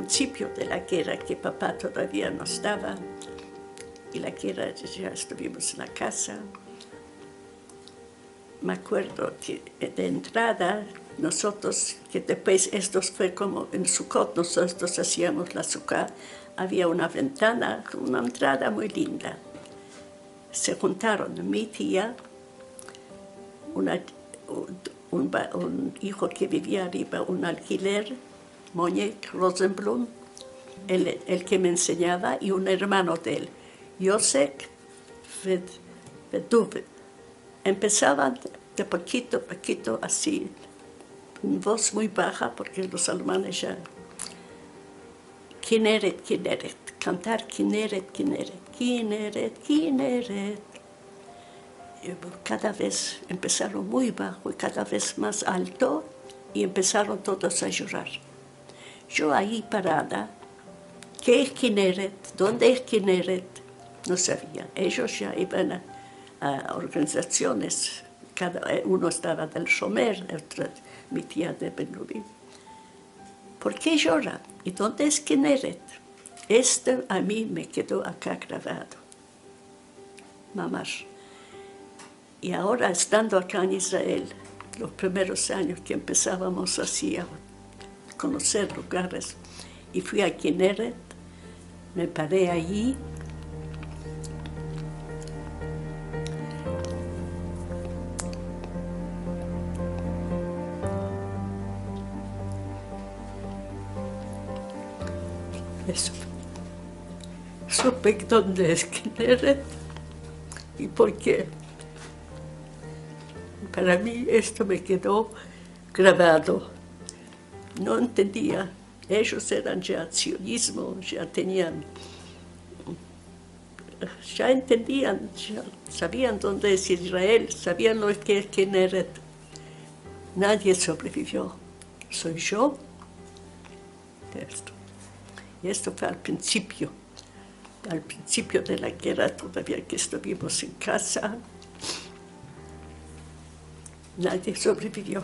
principio de la guerra, que papá todavía no estaba, y la guerra ya estuvimos en la casa. Me acuerdo que de entrada, nosotros, que después esto fue como en Sukkot, nosotros hacíamos la Sukkah, había una ventana, una entrada muy linda. Se juntaron mi tía, un hijo que vivía arriba, un alquiler, Moñek Rosenblum, el que me enseñaba, y un hermano de él, Josek Veduve. Empezaban de poquito a poquito así, en voz muy baja, porque los alemanes ya... Kinneret, Kinneret, cantar Kinneret, Kinneret, Kinneret, Kinneret. Y cada vez empezaron muy bajo y cada vez más alto, y empezaron todos a llorar. Yo ahí parada, ¿qué es Kinneret? ¿Dónde es Kinneret? No sabía. Ellos ya iban a organizaciones, cada uno estaba del Shomer, mi tía de Ben-Gurion. ¿Por qué lloran? ¿Y dónde es Kinneret? Esto a mí me quedó acá grabado. Mamás. Y ahora, estando acá en Israel, los primeros años que empezábamos así a conocer lugares, y fui a Kinneret, me paré allí. Supe dónde es Kinneret y por qué. Para mí esto me quedó grabado. No entendía. Ellos eran ya sionismo, ya tenían, ya entendían, ya sabían dónde es Israel, sabían lo que es Kinneret. Nadie sobrevivió. Soy yo de esto. Y esto fue al principio de la guerra, todavía que estuvimos en casa. Nadie sobrevivió.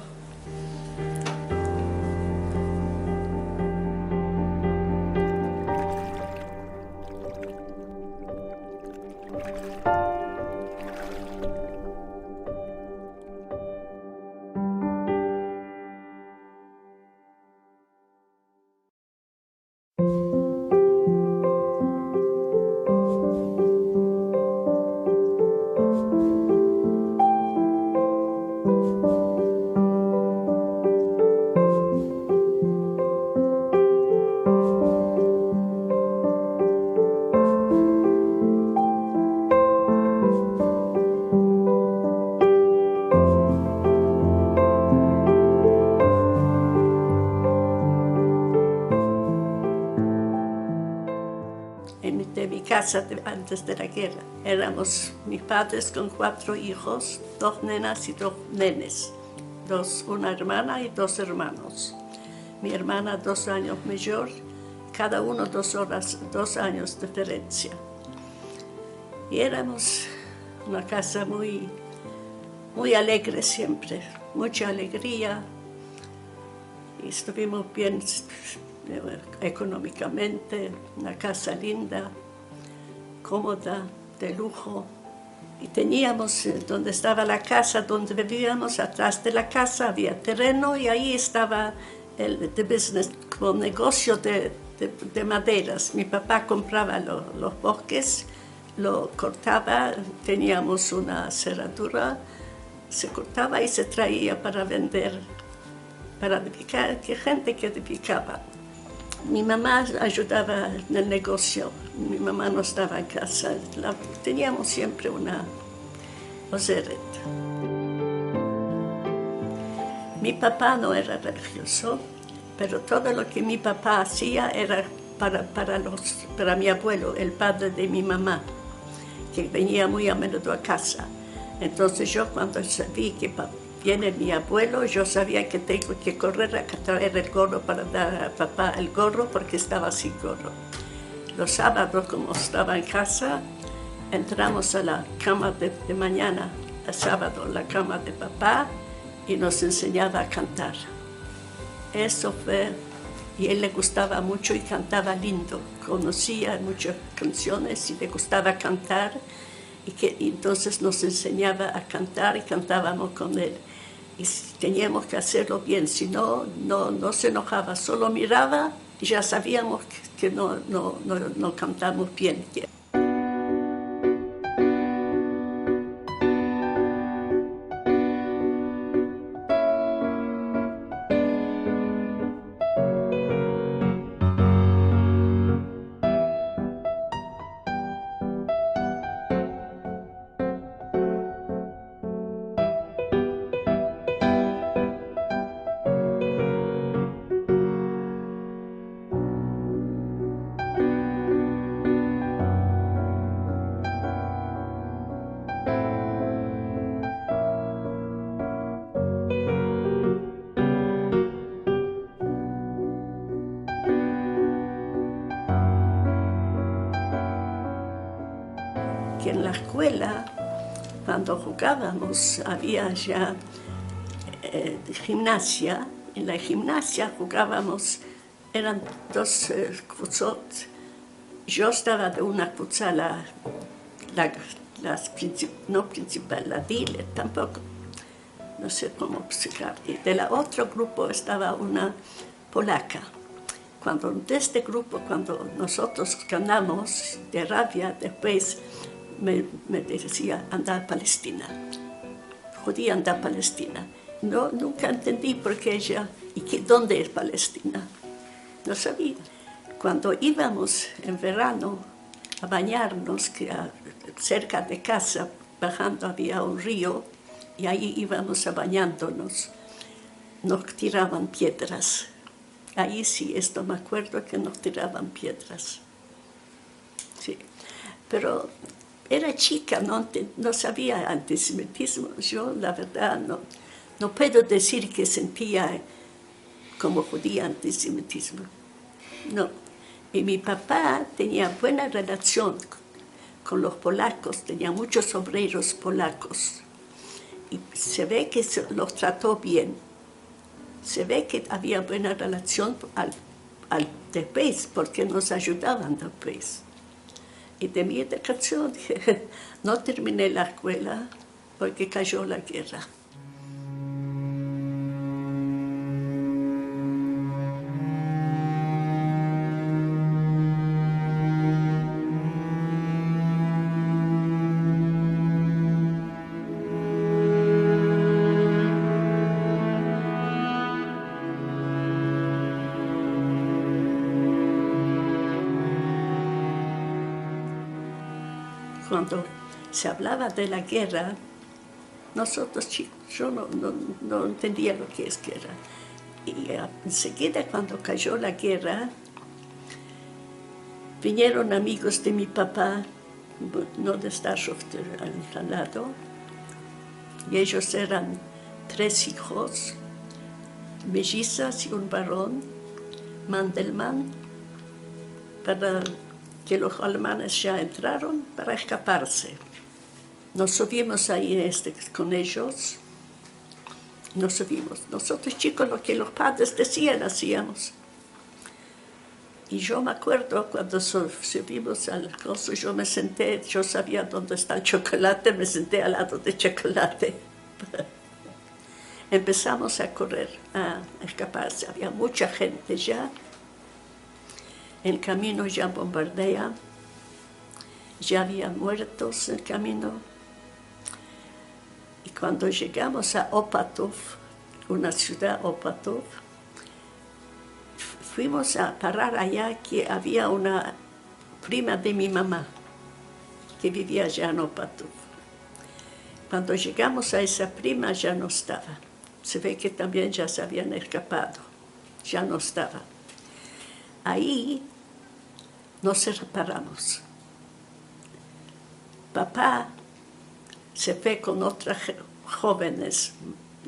De mi casa antes de la guerra. Éramos mis padres con 4 hijos, 2 nenas y 2 nenes, una hermana y 2 hermanos. Mi hermana 2 años mayor, cada uno 2 años de diferencia. Y éramos una casa muy alegre siempre, mucha alegría. Y estuvimos bien económicamente, una casa linda, cómoda, de lujo. Y teníamos donde estaba la casa, donde vivíamos, atrás de la casa había terreno y ahí estaba el business, como negocio de maderas. Mi papá compraba los bosques, lo cortaba, teníamos una cerradura, se cortaba y se traía para vender, para edificar, que gente que edificaba. Mi mamá ayudaba en el negocio, mi mamá no estaba en casa, teníamos siempre una oseret. Mi papá no era religioso, pero todo lo que mi papá hacía era para mi abuelo, el padre de mi mamá, que venía muy a menudo a casa. Entonces yo cuando vi que viene mi abuelo, yo sabía que tengo que correr a traer el gorro para dar a papá el gorro porque estaba sin gorro. Los sábados, como estaba en casa, entramos a la cama de mañana, el sábado, la cama de papá, y nos enseñaba a cantar. Eso fue y él le gustaba mucho y cantaba lindo. Conocía muchas canciones y le gustaba cantar y entonces nos enseñaba a cantar y cantábamos con él. Y teníamos que hacerlo bien, si no, no se enojaba, solo miraba y ya sabíamos que no cantamos bien. Que en la escuela, cuando jugábamos, había ya gimnasia. En la gimnasia jugábamos, eran dos cruzots. Yo estaba de una cruza, no principal, la dealer tampoco, no sé cómo explicar. Y de la otro grupo estaba una polaca. Cuando de este grupo, cuando nosotros ganamos de rabia, después me decía, anda a Palestina, judía, anda a Palestina. No, nunca entendí por qué ella, ¿dónde es Palestina? No sabía. Cuando íbamos en verano a bañarnos, cerca de casa, bajando había un río, y ahí íbamos a bañándonos, nos tiraban piedras. Ahí sí, esto me acuerdo que nos tiraban piedras. Sí. Pero era chica, no sabía antisemitismo. Yo, la verdad, no puedo decir que sentía como judía antisemitismo. No. Y mi papá tenía buena relación con los polacos, tenía muchos obreros polacos. Y se ve que los trató bien. Se ve que había buena relación al después, porque nos ayudaban después. Y de mi educación, no terminé la escuela porque cayó la guerra. Cuando se hablaba de la guerra, nosotros chicos, yo no entendía lo que es guerra. Y enseguida, cuando cayó la guerra, vinieron amigos de mi papá, donde está al lado, y ellos eran 3 hijos, mellizas y un varón, Mandelmann, para que los alemanes ya entraron para escaparse. Nos subimos ahí con ellos, nos subimos. Nosotros chicos, lo que los padres decían, hacíamos. Y yo me acuerdo cuando subimos al coso, yo me senté, yo sabía dónde está el chocolate, me senté al lado del chocolate. Empezamos a correr, a escaparse. Había mucha gente ya. El camino ya bombardea, ya había muertos en el camino. Y cuando llegamos a Opatov, una ciudad, Opatov, fuimos a parar allá, que había una prima de mi mamá que vivía allá en Opatov. Cuando llegamos a esa prima ya no estaba. Se ve que también ya se habían escapado, ya no estaba. Ahí nos separamos. Papá se fue con otras jóvenes,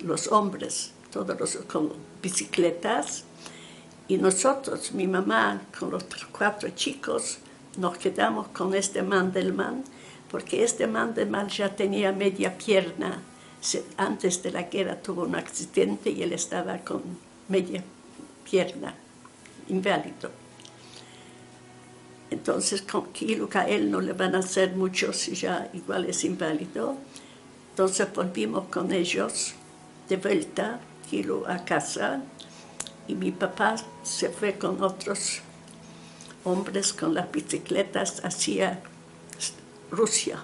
los hombres, todos con bicicletas, y nosotros, mi mamá, con los 4 chicos, nos quedamos con este Mandelmann, porque este Mandelmann ya tenía media pierna. Antes de la guerra tuvo un accidente y él estaba con media pierna. inválido. Entonces, con Kilo a él no le van a hacer mucho si ya igual es inválido. Entonces volvimos con ellos de vuelta, Kilo a casa, y mi papá se fue con otros hombres con las bicicletas hacia Rusia,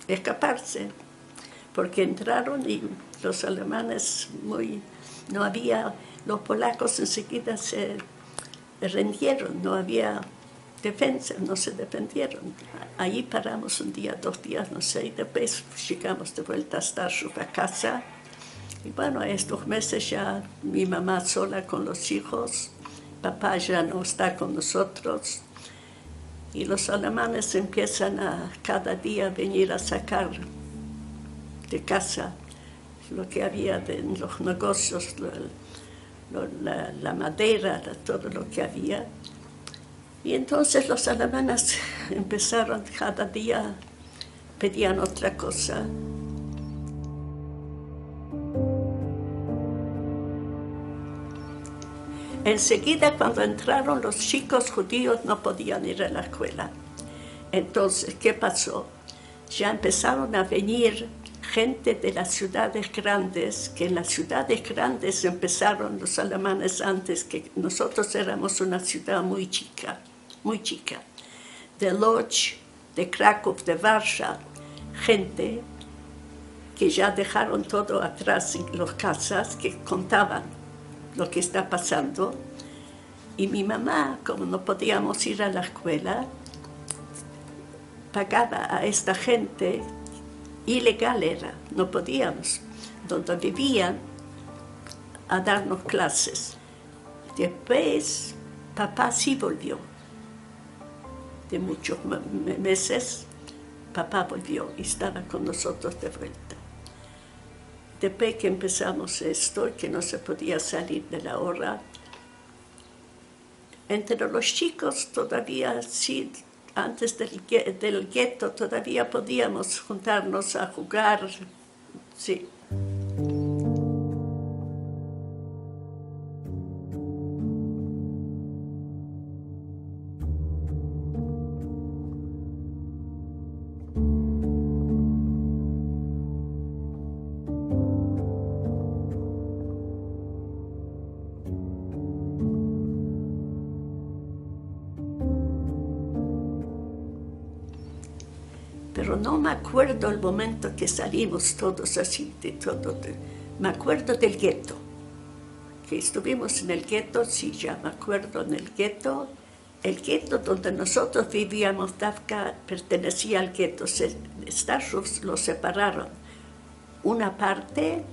escaparse, porque entraron y los alemanes no había, los polacos enseguida se rindieron, no había defensa, no se defendieron. Ahí paramos un día, 2 días, no sé, y después llegamos de vuelta a Starship a casa. Y bueno, estos meses ya mi mamá sola con los hijos, papá ya no está con nosotros. Y los alemanes empiezan a cada día venir a sacar de casa lo que había en los negocios, la madera, todo lo que había. Y entonces los alemanes empezaron cada día, pedían otra cosa. Enseguida, cuando entraron los chicos judíos, no podían ir a la escuela. Entonces, ¿qué pasó? Ya empezaron a venir gente de las ciudades grandes, que en las ciudades grandes empezaron los alemanes antes, que nosotros éramos una ciudad muy chica, de Lodz, de Krakow, de Varsovia, gente que ya dejaron todo atrás en las casas, que contaban lo que está pasando. Y mi mamá, como no podíamos ir a la escuela, pagaba a esta gente, ilegal era, no podíamos, donde vivían, a darnos clases. Después, papá sí volvió. De muchos meses, papá volvió y estaba con nosotros de vuelta. Después que empezamos esto, que no se podía salir de la hora, entre los chicos todavía sí, antes del gueto todavía podíamos juntarnos a jugar, sí. Pero no me acuerdo el momento que salimos todos así, me acuerdo del gueto, que estuvimos en el gueto, sí, ya me acuerdo, en el gueto donde nosotros vivíamos, Dafka pertenecía al gueto, Starship lo separaron, una parte,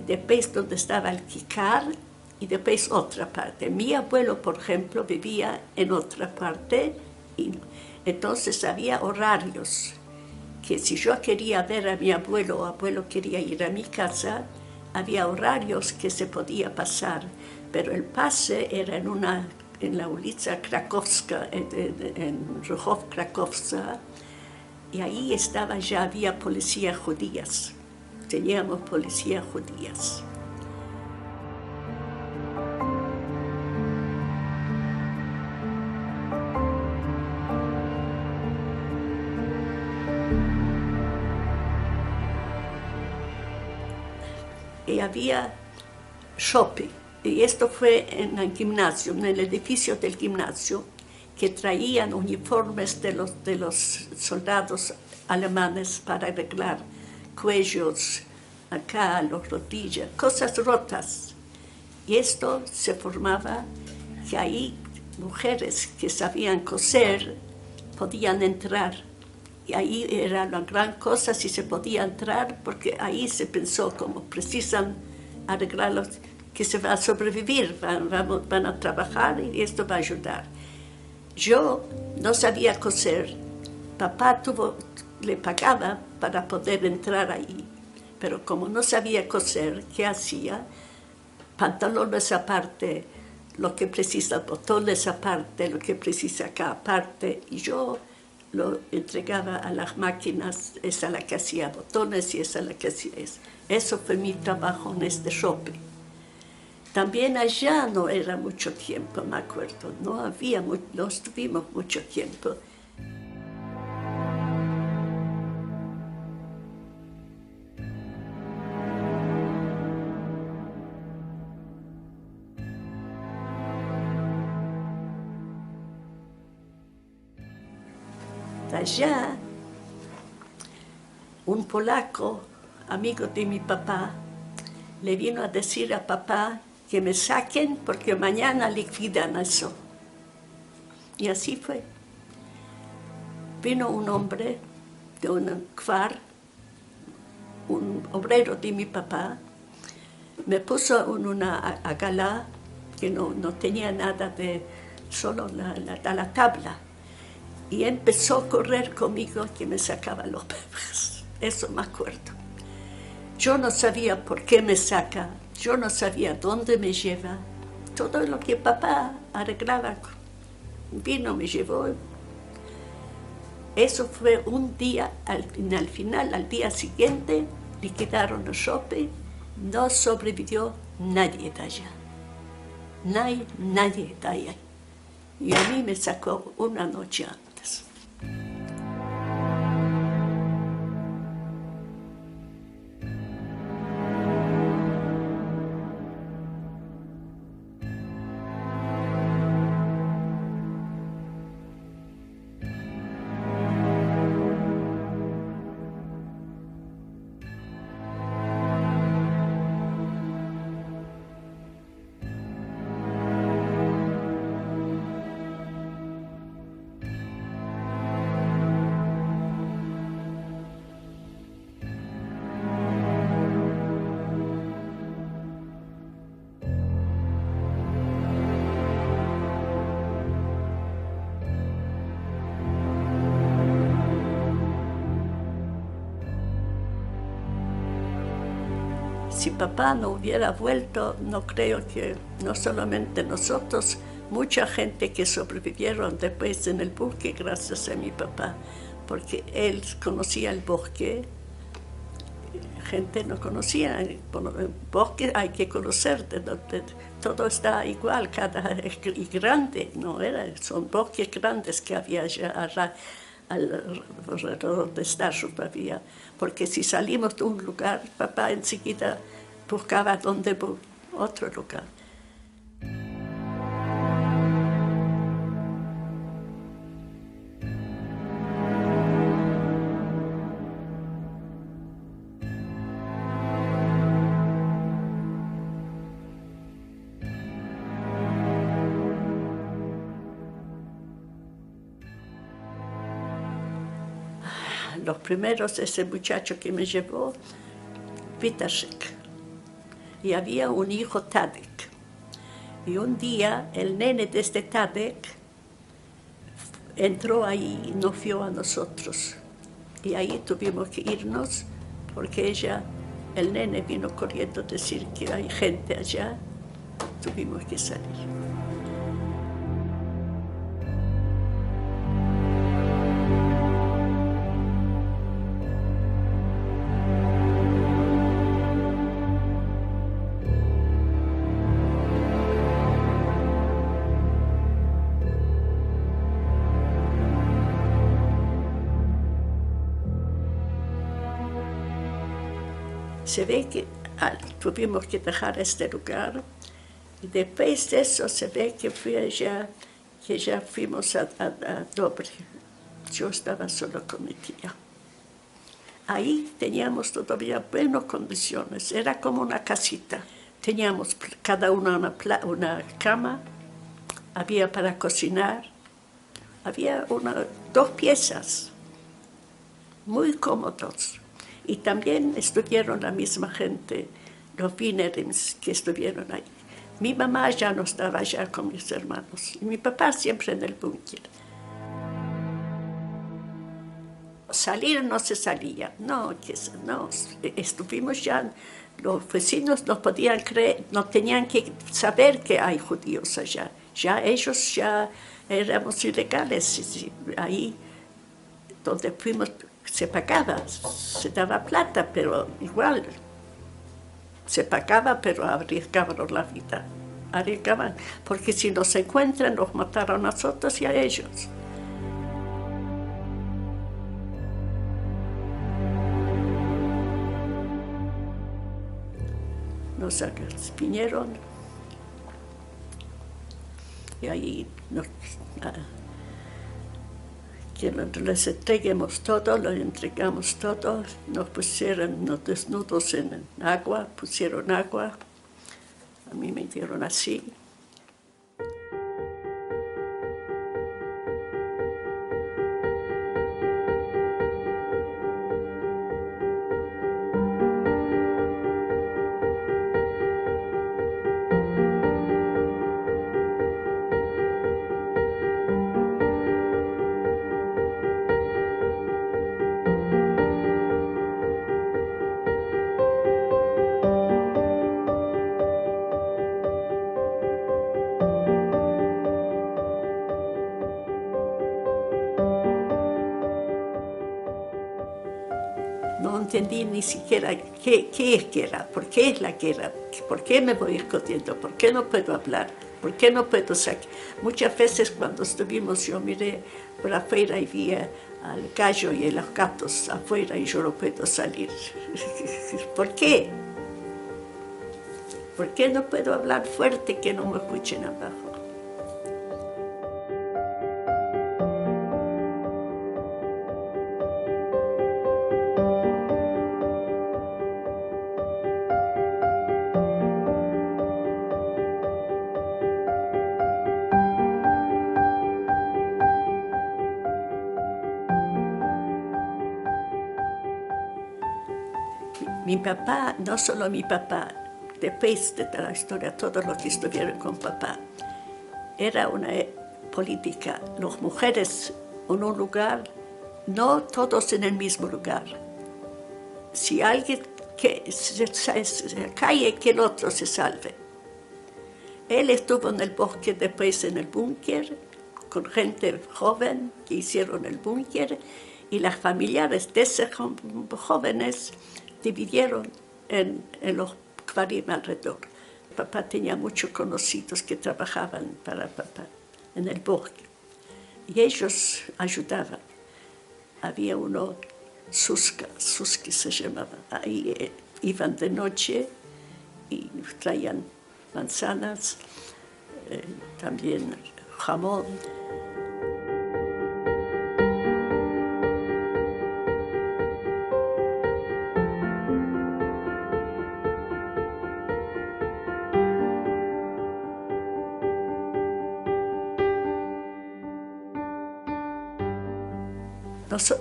después donde estaba el Kikar, y después otra parte. Mi abuelo, por ejemplo, vivía en otra parte, y entonces había horarios, que si yo quería ver a mi abuelo o abuelo quería ir a mi casa, había horarios que se podía pasar, pero el pase era en la ulica Krakowska, en Rojov Krakowska, y ahí ya había policías judías, teníamos policías judías. Y había shopping, y esto fue en el gimnasio, en el edificio del gimnasio, que traían uniformes de los soldados alemanes para arreglar cuellos, acá, las rodillas, cosas rotas. Y esto se formaba que ahí mujeres que sabían coser podían entrar. Y ahí era la gran cosa si se podía entrar, porque ahí se pensó, como precisan arreglarlo, que se va a sobrevivir, van a trabajar y esto va a ayudar. Yo no sabía coser, papá le pagaba para poder entrar ahí, pero como no sabía coser, ¿qué hacía? Pantalones aparte, lo que precisa, botones aparte, lo que precisa acá aparte, y yo lo entregaba a las máquinas, esa la que hacía botones y esa la que hacía eso. Eso fue mi trabajo en este shopping. También allá no era mucho tiempo, me acuerdo, no estuvimos mucho tiempo. Allá, un polaco, amigo de mi papá, le vino a decir a papá que me saquen porque mañana liquidan eso. Y así fue. Vino un hombre de un kfar, un obrero de mi papá, me puso en una agalá que no tenía nada de, solo la tabla. Y empezó a correr conmigo que me sacaba los bebés. Eso me acuerdo. Yo no sabía por qué me saca, yo no sabía dónde me lleva. Todo lo que papá arreglaba, vino, me llevó. Eso fue un día, al final, al día siguiente, liquidaron el shopping, no sobrevivió nadie de allá. Nadie de allá. Y a mí me sacó una noche antes. Si papá no hubiera vuelto, no creo que, no solamente nosotros, mucha gente que sobrevivieron después en el bosque gracias a mi papá, porque él conocía el bosque, gente no conocía, el bosque hay que conocer, todo está igual, y grande, no era, son bosques grandes que había allá alrededor de Starship había, porque si salimos de un lugar, papá enseguida buscaba otro lugar. Los primeros, ese muchacho que me llevó, Vitashek, y había un hijo Tadek. Y un día el nene de este Tadek entró ahí y nos vio a nosotros. Y ahí tuvimos que irnos porque el nene vino corriendo a decir que hay gente allá. Tuvimos que salir. Se ve que tuvimos que dejar este lugar y después de eso se ve que ya fuimos a Dobre. Yo estaba solo con mi tía. Ahí teníamos todavía buenas condiciones, era como una casita. Teníamos cada uno una cama, había para cocinar, había dos piezas, muy cómodos. Y también estuvieron la misma gente, los Wienerins que estuvieron ahí. Mi mamá ya no estaba allá con mis hermanos, y mi papá siempre en el búnker. Salir no se salía, no, estuvimos ya, los vecinos no podían creer, no tenían que saber que hay judíos allá. Ya ellos ya éramos ilegales, ahí donde fuimos se pagaba, se daba plata, pero igual Se pagaba, pero arriesgaban la vida. Arriesgaban, porque si nos encuentran, nos mataron a nosotros y a ellos. Nos vinieron y ahí que les entreguemos todo, les entregamos todo, nos pusieron los desnudos en agua, pusieron agua, a mí me dieron así. No entendí ni siquiera qué es guerra, por qué es la guerra, por qué me voy escondiendo, por qué no puedo hablar, por qué no puedo salir. Muchas veces cuando estuvimos yo miré por afuera y vi al gallo y a los gatos afuera y yo no puedo salir. ¿Por qué? ¿Por qué no puedo hablar fuerte que no me escuchen abajo? Mi papá, no solo mi papá, después de la historia, todos los que estuvieron con papá, era una política, las mujeres en un lugar, no todos en el mismo lugar. Si alguien que se cae, que el otro se salve. Él estuvo en el bosque, después en el búnker, con gente joven que hicieron el búnker, y las familiares de esos jóvenes dividieron en los kvarim alrededor. Papá tenía muchos conocidos que trabajaban para papá en el bosque y ellos ayudaban. Había uno, Suski se llamaba, ahí iban de noche y traían manzanas, también jamón.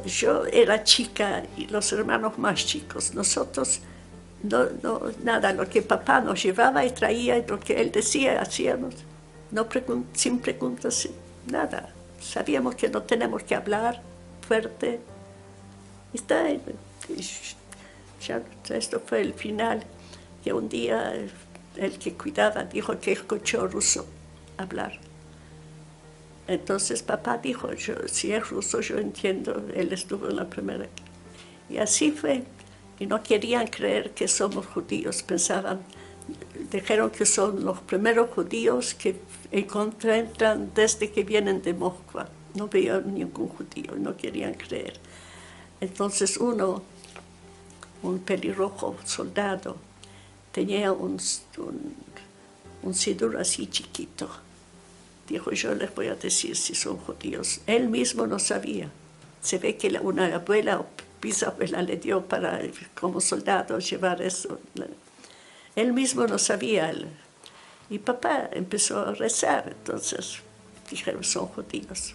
Yo era chica y los hermanos más chicos. Nosotros, nada, lo que papá nos llevaba y traía, y lo que él decía, hacíamos, sin preguntas, nada. Sabíamos que no tenemos que hablar fuerte. Esto fue el final, que un día el que cuidaba dijo que escuchó ruso hablar. Entonces papá dijo, si es ruso yo entiendo, él estuvo en la primera. Y así fue. Y no querían creer que somos judíos, dijeron que son los primeros judíos que encuentran desde que vienen de Moscú. No veían ningún judío, no querían creer. Entonces un pelirrojo soldado, tenía un sidur así chiquito. Dijo, yo les voy a decir si son judíos. Él mismo no sabía. Se ve que una abuela o bisabuela le dio para, como soldado, llevar eso. Él mismo no sabía. Y papá empezó a rezar. Entonces dijeron, son judíos.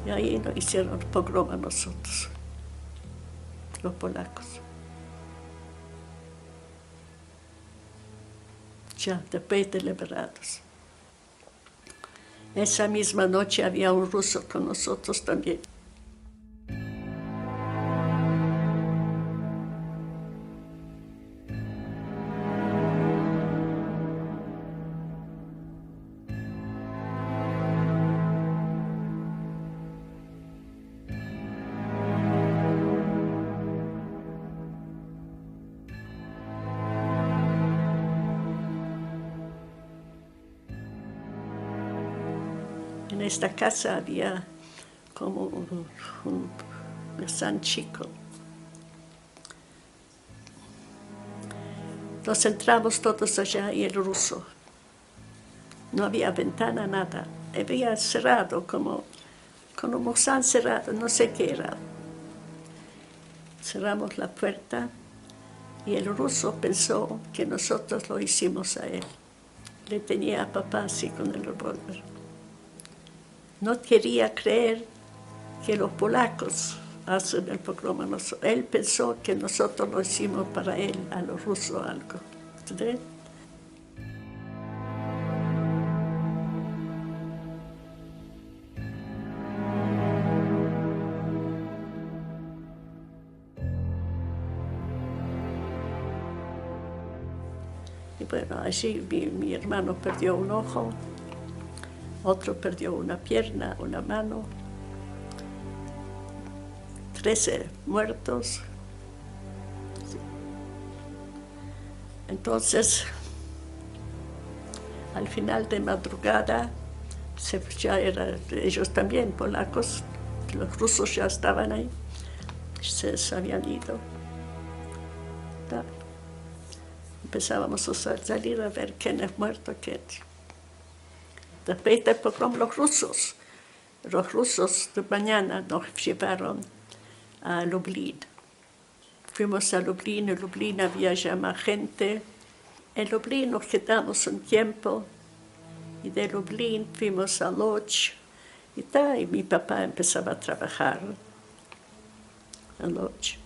Y ahí nos hicieron pogrom a nosotros, los polacos. Ya después de liberados. Esa misma noche había un ruso con nosotros también. En esta casa había como un San chico. Nos entramos todos allá y el ruso. No había ventana, nada. Había cerrado, como un cerrado, no sé qué era. Cerramos la puerta y el ruso pensó que nosotros lo hicimos a él. Le tenía a papá así con el revólver. No quería creer que los polacos hacen el pogrom a nosotros. Él pensó que nosotros lo hicimos para él, a los rusos algo. ¿Entendés? Y bueno, allí mi hermano perdió un ojo, otro perdió una pierna, una mano, 13 muertos. Entonces, al final de madrugada, ya ellos también polacos, los rusos ya estaban ahí, se habían ido. Empezábamos a salir a ver quién es muerto, quién. Después del pogrom, los rusos de mañana nos llevaron a Lublin. Fuimos a Lublin, en Lublin había ya más gente. En Lublin nos quedamos un tiempo y de Lublin fuimos a Łódź y mi papá empezaba a trabajar en Łódź.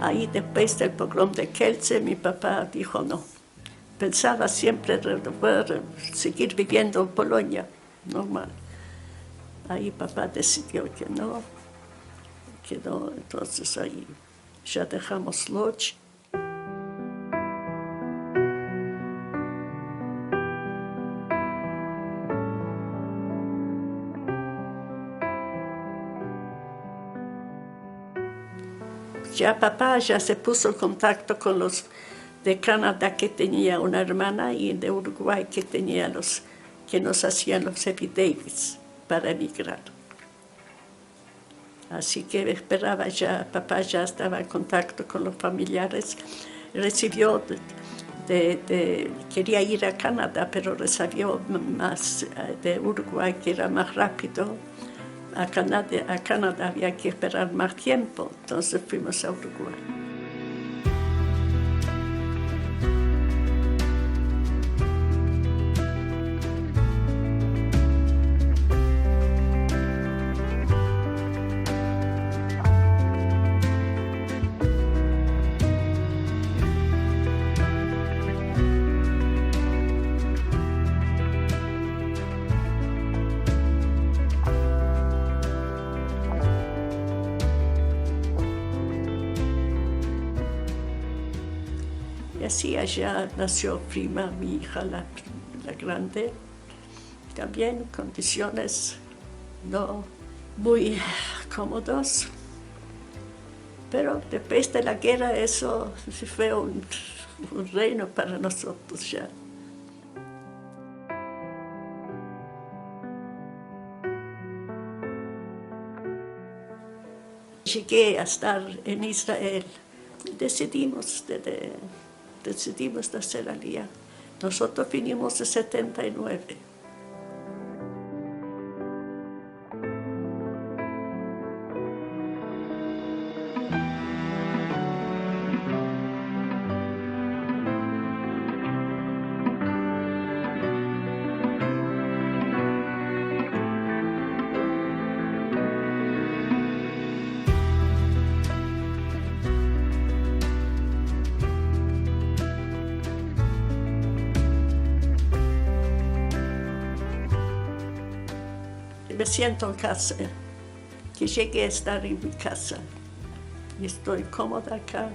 Ahí después del pogrom de Kielce, mi papá dijo no. Pensaba siempre poder seguir viviendo en Polonia, normal. Ahí papá decidió que no, entonces ahí ya dejamos Łódź. Ya papá ya se puso en contacto con los de Canadá, que tenía una hermana, y de Uruguay, que tenía que nos hacían los affidavits para emigrar. Así que esperaba ya, papá ya estaba en contacto con los familiares, recibió, quería ir a Canadá, pero recibió más de Uruguay, que era más rápido. A Canadá había que esperar más tiempo, entonces fuimos a Uruguay. Y así allá nació Prima, mi hija, la grande, también condiciones no muy cómodas, pero después de la guerra eso fue un reino para nosotros ya. llegué a estar en Israel, decidimos de hacer aliyah. Nosotros vinimos en 79. Me siento en casa, que llegué a estar en mi casa y estoy cómoda acá.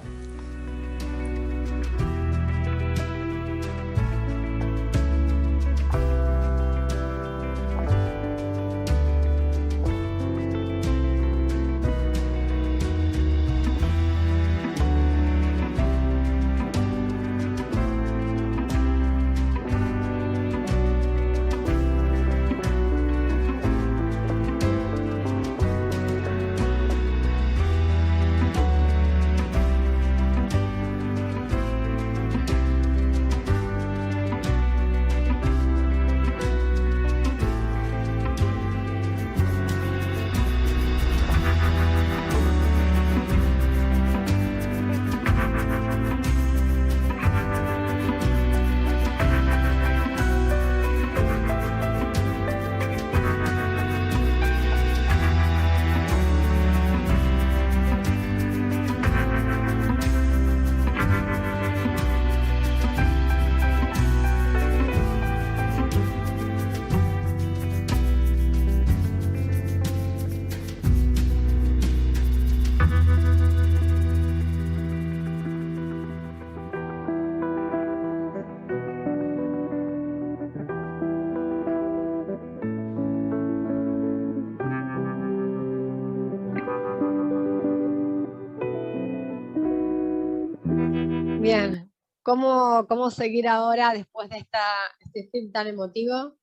Bien, ¿cómo seguir ahora después de este film tan emotivo?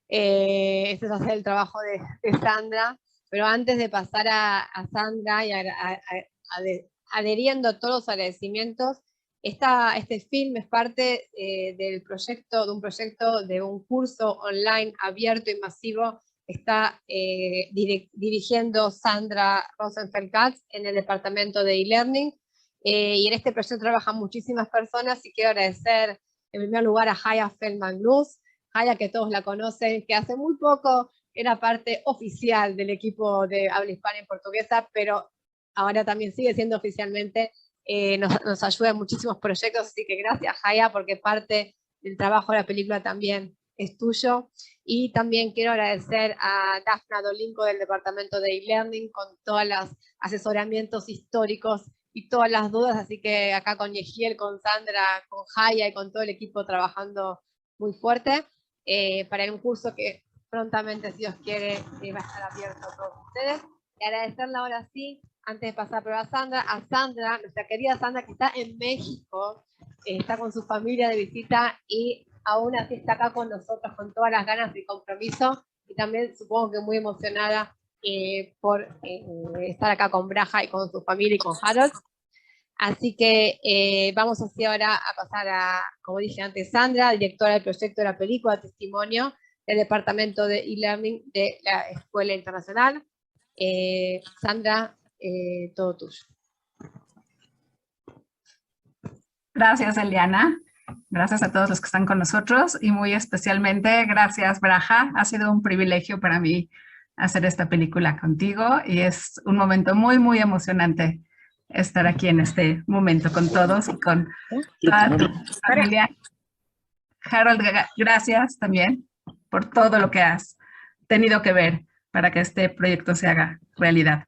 Este va a ser el trabajo de Sandra, pero antes de pasar a Sandra y adheriendo a todos los agradecimientos, este film es parte de un proyecto de un curso online abierto y masivo que está dirigiendo Sandra Rosenfeld-Katz en el departamento de e-learning. Y en este proyecto trabajan muchísimas personas y quiero agradecer en primer lugar a Haya Feldman-Luz, Haya, que todos la conocen, que hace muy poco era parte oficial del equipo de habla hispana y portuguesa, pero ahora también sigue siendo oficialmente, nos ayuda en muchísimos proyectos, así que gracias Haya, porque parte del trabajo de la película también es tuyo. Y también quiero agradecer a Dafna Dolinko del departamento de e-learning con todos los asesoramientos históricos y todas las dudas, así que acá con Yehiel, con Sandra, con Haya y con todo el equipo trabajando muy fuerte para un curso que prontamente, si Dios quiere, va a estar abierto a todos ustedes. Y agradecerle ahora sí, antes de pasar a Sandra, nuestra querida Sandra, que está en México, está con su familia de visita y aún así está acá con nosotros con todas las ganas y compromiso, y también supongo que muy emocionada por estar acá con Braja y con su familia y con Harold. Así que vamos así ahora a pasar a, como dije antes, Sandra, directora del proyecto de la película Testimonio del Departamento de e-learning de la Escuela Internacional. Sandra, todo tuyo. Gracias, Eliana. Gracias a todos los que están con nosotros y muy especialmente gracias, Braja. Ha sido un privilegio para mí hacer esta película contigo y es un momento muy, muy emocionante estar aquí en este momento con todos y con toda tu familia. Harold, gracias también por todo lo que has tenido que ver para que este proyecto se haga realidad.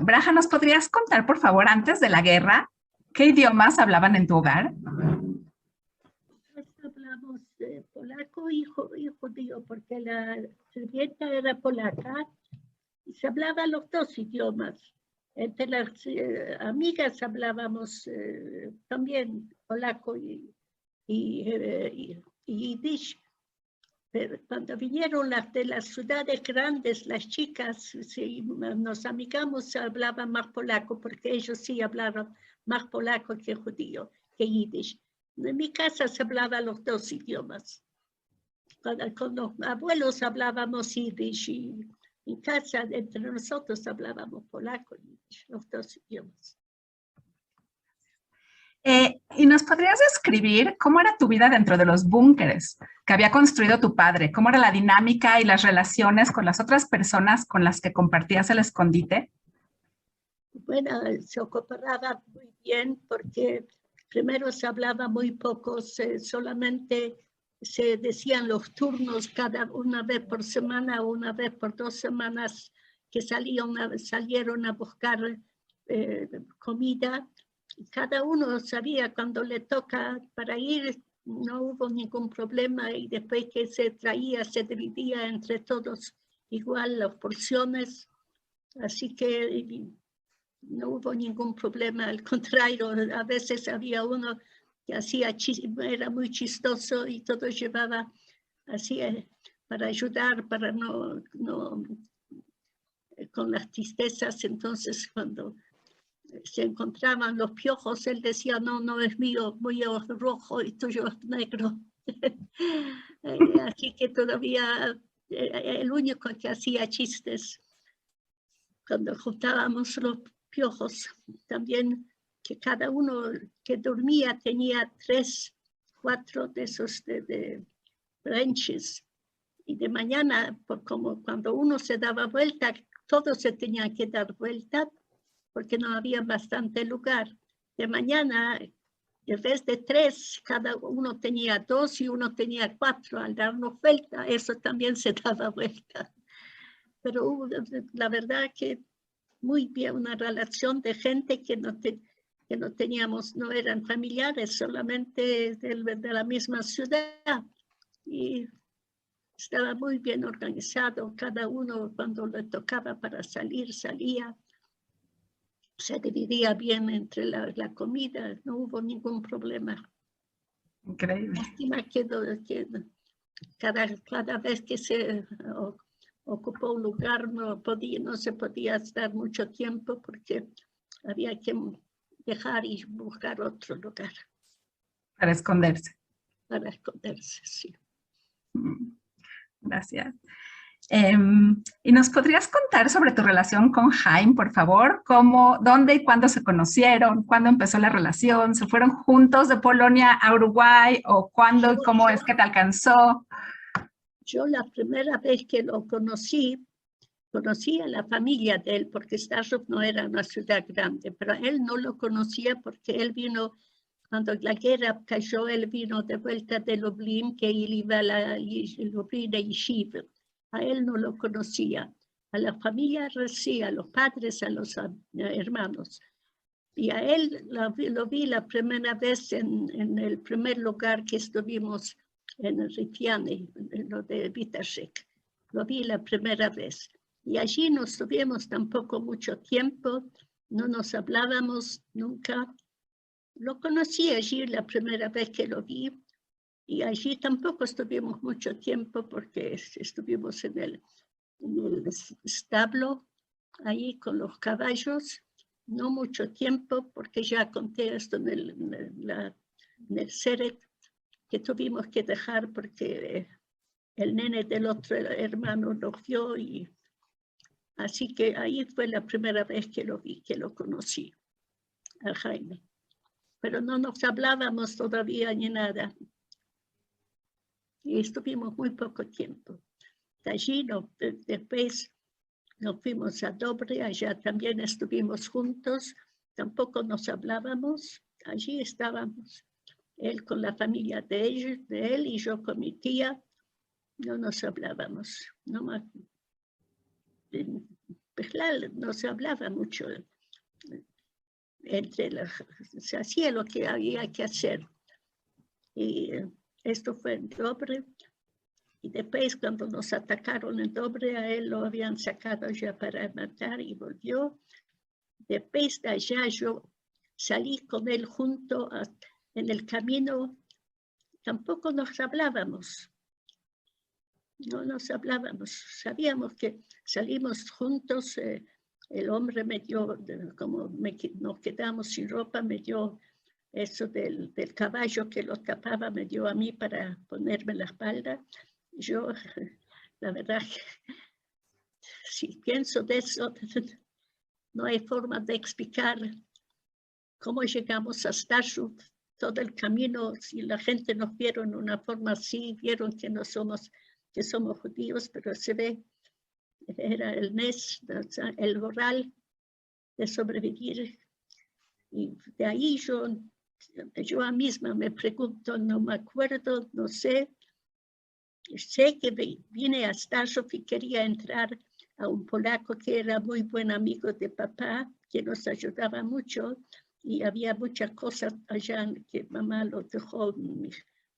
Braja, ¿nos podrías contar, por favor, antes de la guerra, qué idiomas hablaban en tu hogar? Hablamos polaco y judío, porque la sirvienta era polaca y se hablaban los dos idiomas. Entre las amigas hablábamos también polaco y yiddish. Pero cuando vinieron las de las ciudades grandes, las chicas, sí, nos amigamos, hablaban más polaco, porque ellos sí hablaban más polaco que judío, que yiddish. En mi casa se hablaban los dos idiomas. Con los abuelos hablábamos yiddish y en casa entre nosotros hablábamos polaco y yiddish, los dos idiomas. ¿Y nos podrías describir cómo era tu vida dentro de los búnkeres que había construido tu padre? ¿Cómo era la dinámica y las relaciones con las otras personas con las que compartías el escondite? Bueno, se cooperaba muy bien porque primero se hablaba muy poco, solamente se decían los turnos cada una vez por semana o una vez por 2 semanas que salieron a buscar comida. Cada uno sabía cuando le toca para ir, no hubo ningún problema y después que se traía, se dividía entre todos igual las porciones, así que no hubo ningún problema, al contrario, a veces había uno que era muy chistoso y todo llevaba así para ayudar, para no con las tristezas. Entonces cuando se encontraban los piojos, él decía, no es mío, mío es rojo y tuyo es negro. Así que todavía el único que hacía chistes cuando juntábamos los piojos, también que cada uno que dormía tenía 3, 4 de esos de branches, y de mañana, como cuando uno se daba vuelta, todos se tenían que dar vuelta porque no había bastante lugar. De mañana, en vez de 3, cada uno tenía 2 y uno tenía 4. Al darnos vuelta, eso también se daba vuelta. Pero la verdad que muy bien, una relación de gente que no teníamos, no eran familiares, solamente de la misma ciudad. Y estaba muy bien organizado, cada uno cuando le tocaba para salir, salía. Se dividía bien entre la comida, no hubo ningún problema. Increíble. Lástima que cada vez que se ocupó un lugar no se podía estar mucho tiempo porque había que dejar y buscar otro lugar. Para esconderse. Para esconderse, sí. Gracias. ¿Y nos podrías contar sobre tu relación con Jaime, por favor? ¿Cómo, dónde y cuándo se conocieron? ¿Cuándo empezó la relación? ¿Se fueron juntos de Polonia a Uruguay? ¿O cuándo y cómo es que te alcanzó? Yo la primera vez que lo conocí a la familia de él, porque Starstrup no era una ciudad grande, pero él no lo conocía porque él vino, cuando la guerra cayó, él vino de vuelta de Lublin, que él iba a la Lublin de Yeshiva. A él no lo conocía, a la familia sí, a los padres, a los hermanos. Y a él lo vi la primera vez en el primer lugar que estuvimos en Rifiane, en lo de Vitashek. Lo vi la primera vez. Y allí no estuvimos tampoco mucho tiempo, no nos hablábamos nunca. Lo conocí allí la primera vez que lo vi. Y allí tampoco estuvimos mucho tiempo porque estuvimos en el establo, ahí con los caballos, no mucho tiempo porque ya conté esto en el Seret, que tuvimos que dejar porque el nene del otro hermano lo vio y así que ahí fue la primera vez que lo vi, que lo conocí, a Jaime. Pero no nos hablábamos todavía ni nada. Y estuvimos muy poco tiempo. De allí después nos fuimos a Dobre, allá también estuvimos juntos, tampoco nos hablábamos, allí estábamos, él con la familia de él y yo con mi tía, no nos hablábamos, no se hablaba mucho, se hacía lo que había que hacer. Y esto fue en Dobre. Y después, cuando nos atacaron en Dobre, a él lo habían sacado ya para matar y volvió. Después de allá yo salí con él en el camino, tampoco nos hablábamos. no nos hablábamos. Sabíamos que salimos juntos. El hombre me dio, como nos quedamos sin ropa, me dio eso del caballo que lo tapaba, me dio a mí para ponerme la espalda. Yo, la verdad, si pienso de eso, no hay forma de explicar cómo llegamos a Stashuk. Todo el camino, si la gente nos vieron de una forma así, vieron que no somos, que somos judíos, pero se ve, era el Nes, el moral de sobrevivir. Y de ahí yo misma me pregunto, no me acuerdo, no sé. Sé que vine a Stashuk y quería entrar a un polaco que era muy buen amigo de papá, que nos ayudaba mucho. Y había muchas cosas allá que mamá lo dejó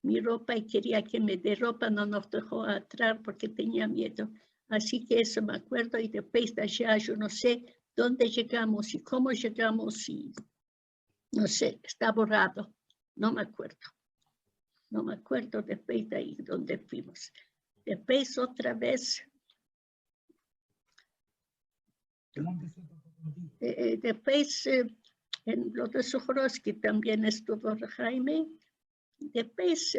mi ropa y quería que me dé ropa, no nos dejó entrar porque tenía miedo. Así que eso me acuerdo y después de allá yo no sé dónde llegamos y cómo llegamos y no sé, está borrado, no me acuerdo. No me acuerdo después de ahí dónde fuimos. Después otra vez, después en lo de Sujorovsky también estuvo Jaime. Después,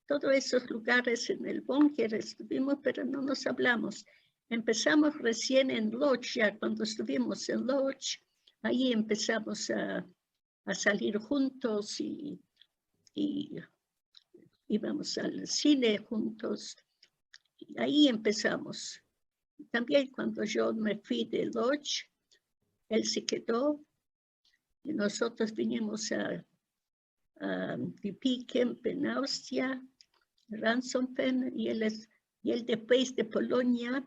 todos esos lugares en el búnker estuvimos, pero no nos hablamos. Empezamos recién en Lodz, ya cuando estuvimos en Lodz, ahí empezamos a salir juntos y íbamos al cine juntos. Y ahí empezamos. También cuando yo me fui de Lodz, él se quedó y nosotros vinimos a Piquem en Austria, Ranshofen, y él después de Polonia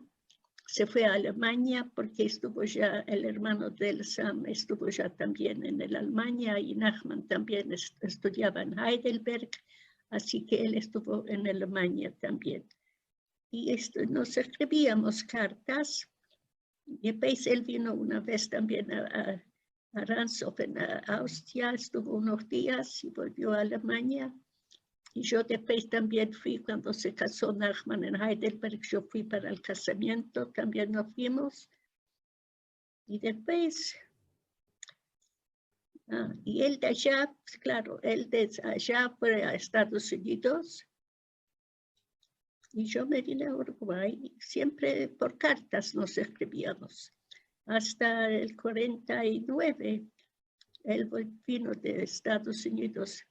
se fue a Alemania porque estuvo ya, el hermano de él, Sam, estuvo ya también en Alemania y Nachman también estudiaba en Heidelberg, así que él estuvo en Alemania también. Y nos escribíamos cartas. Y después él vino una vez también a Ranshofen, a Austria, estuvo unos días y volvió a Alemania. Y yo después también fui, cuando se casó Nachman en Heidelberg, yo fui para el casamiento, también nos fuimos. Y después, y él de allá, claro, él de allá fue a Estados Unidos. Y yo me vine a Uruguay, siempre por cartas nos escribíamos. Hasta el 49, él vino de Estados Unidos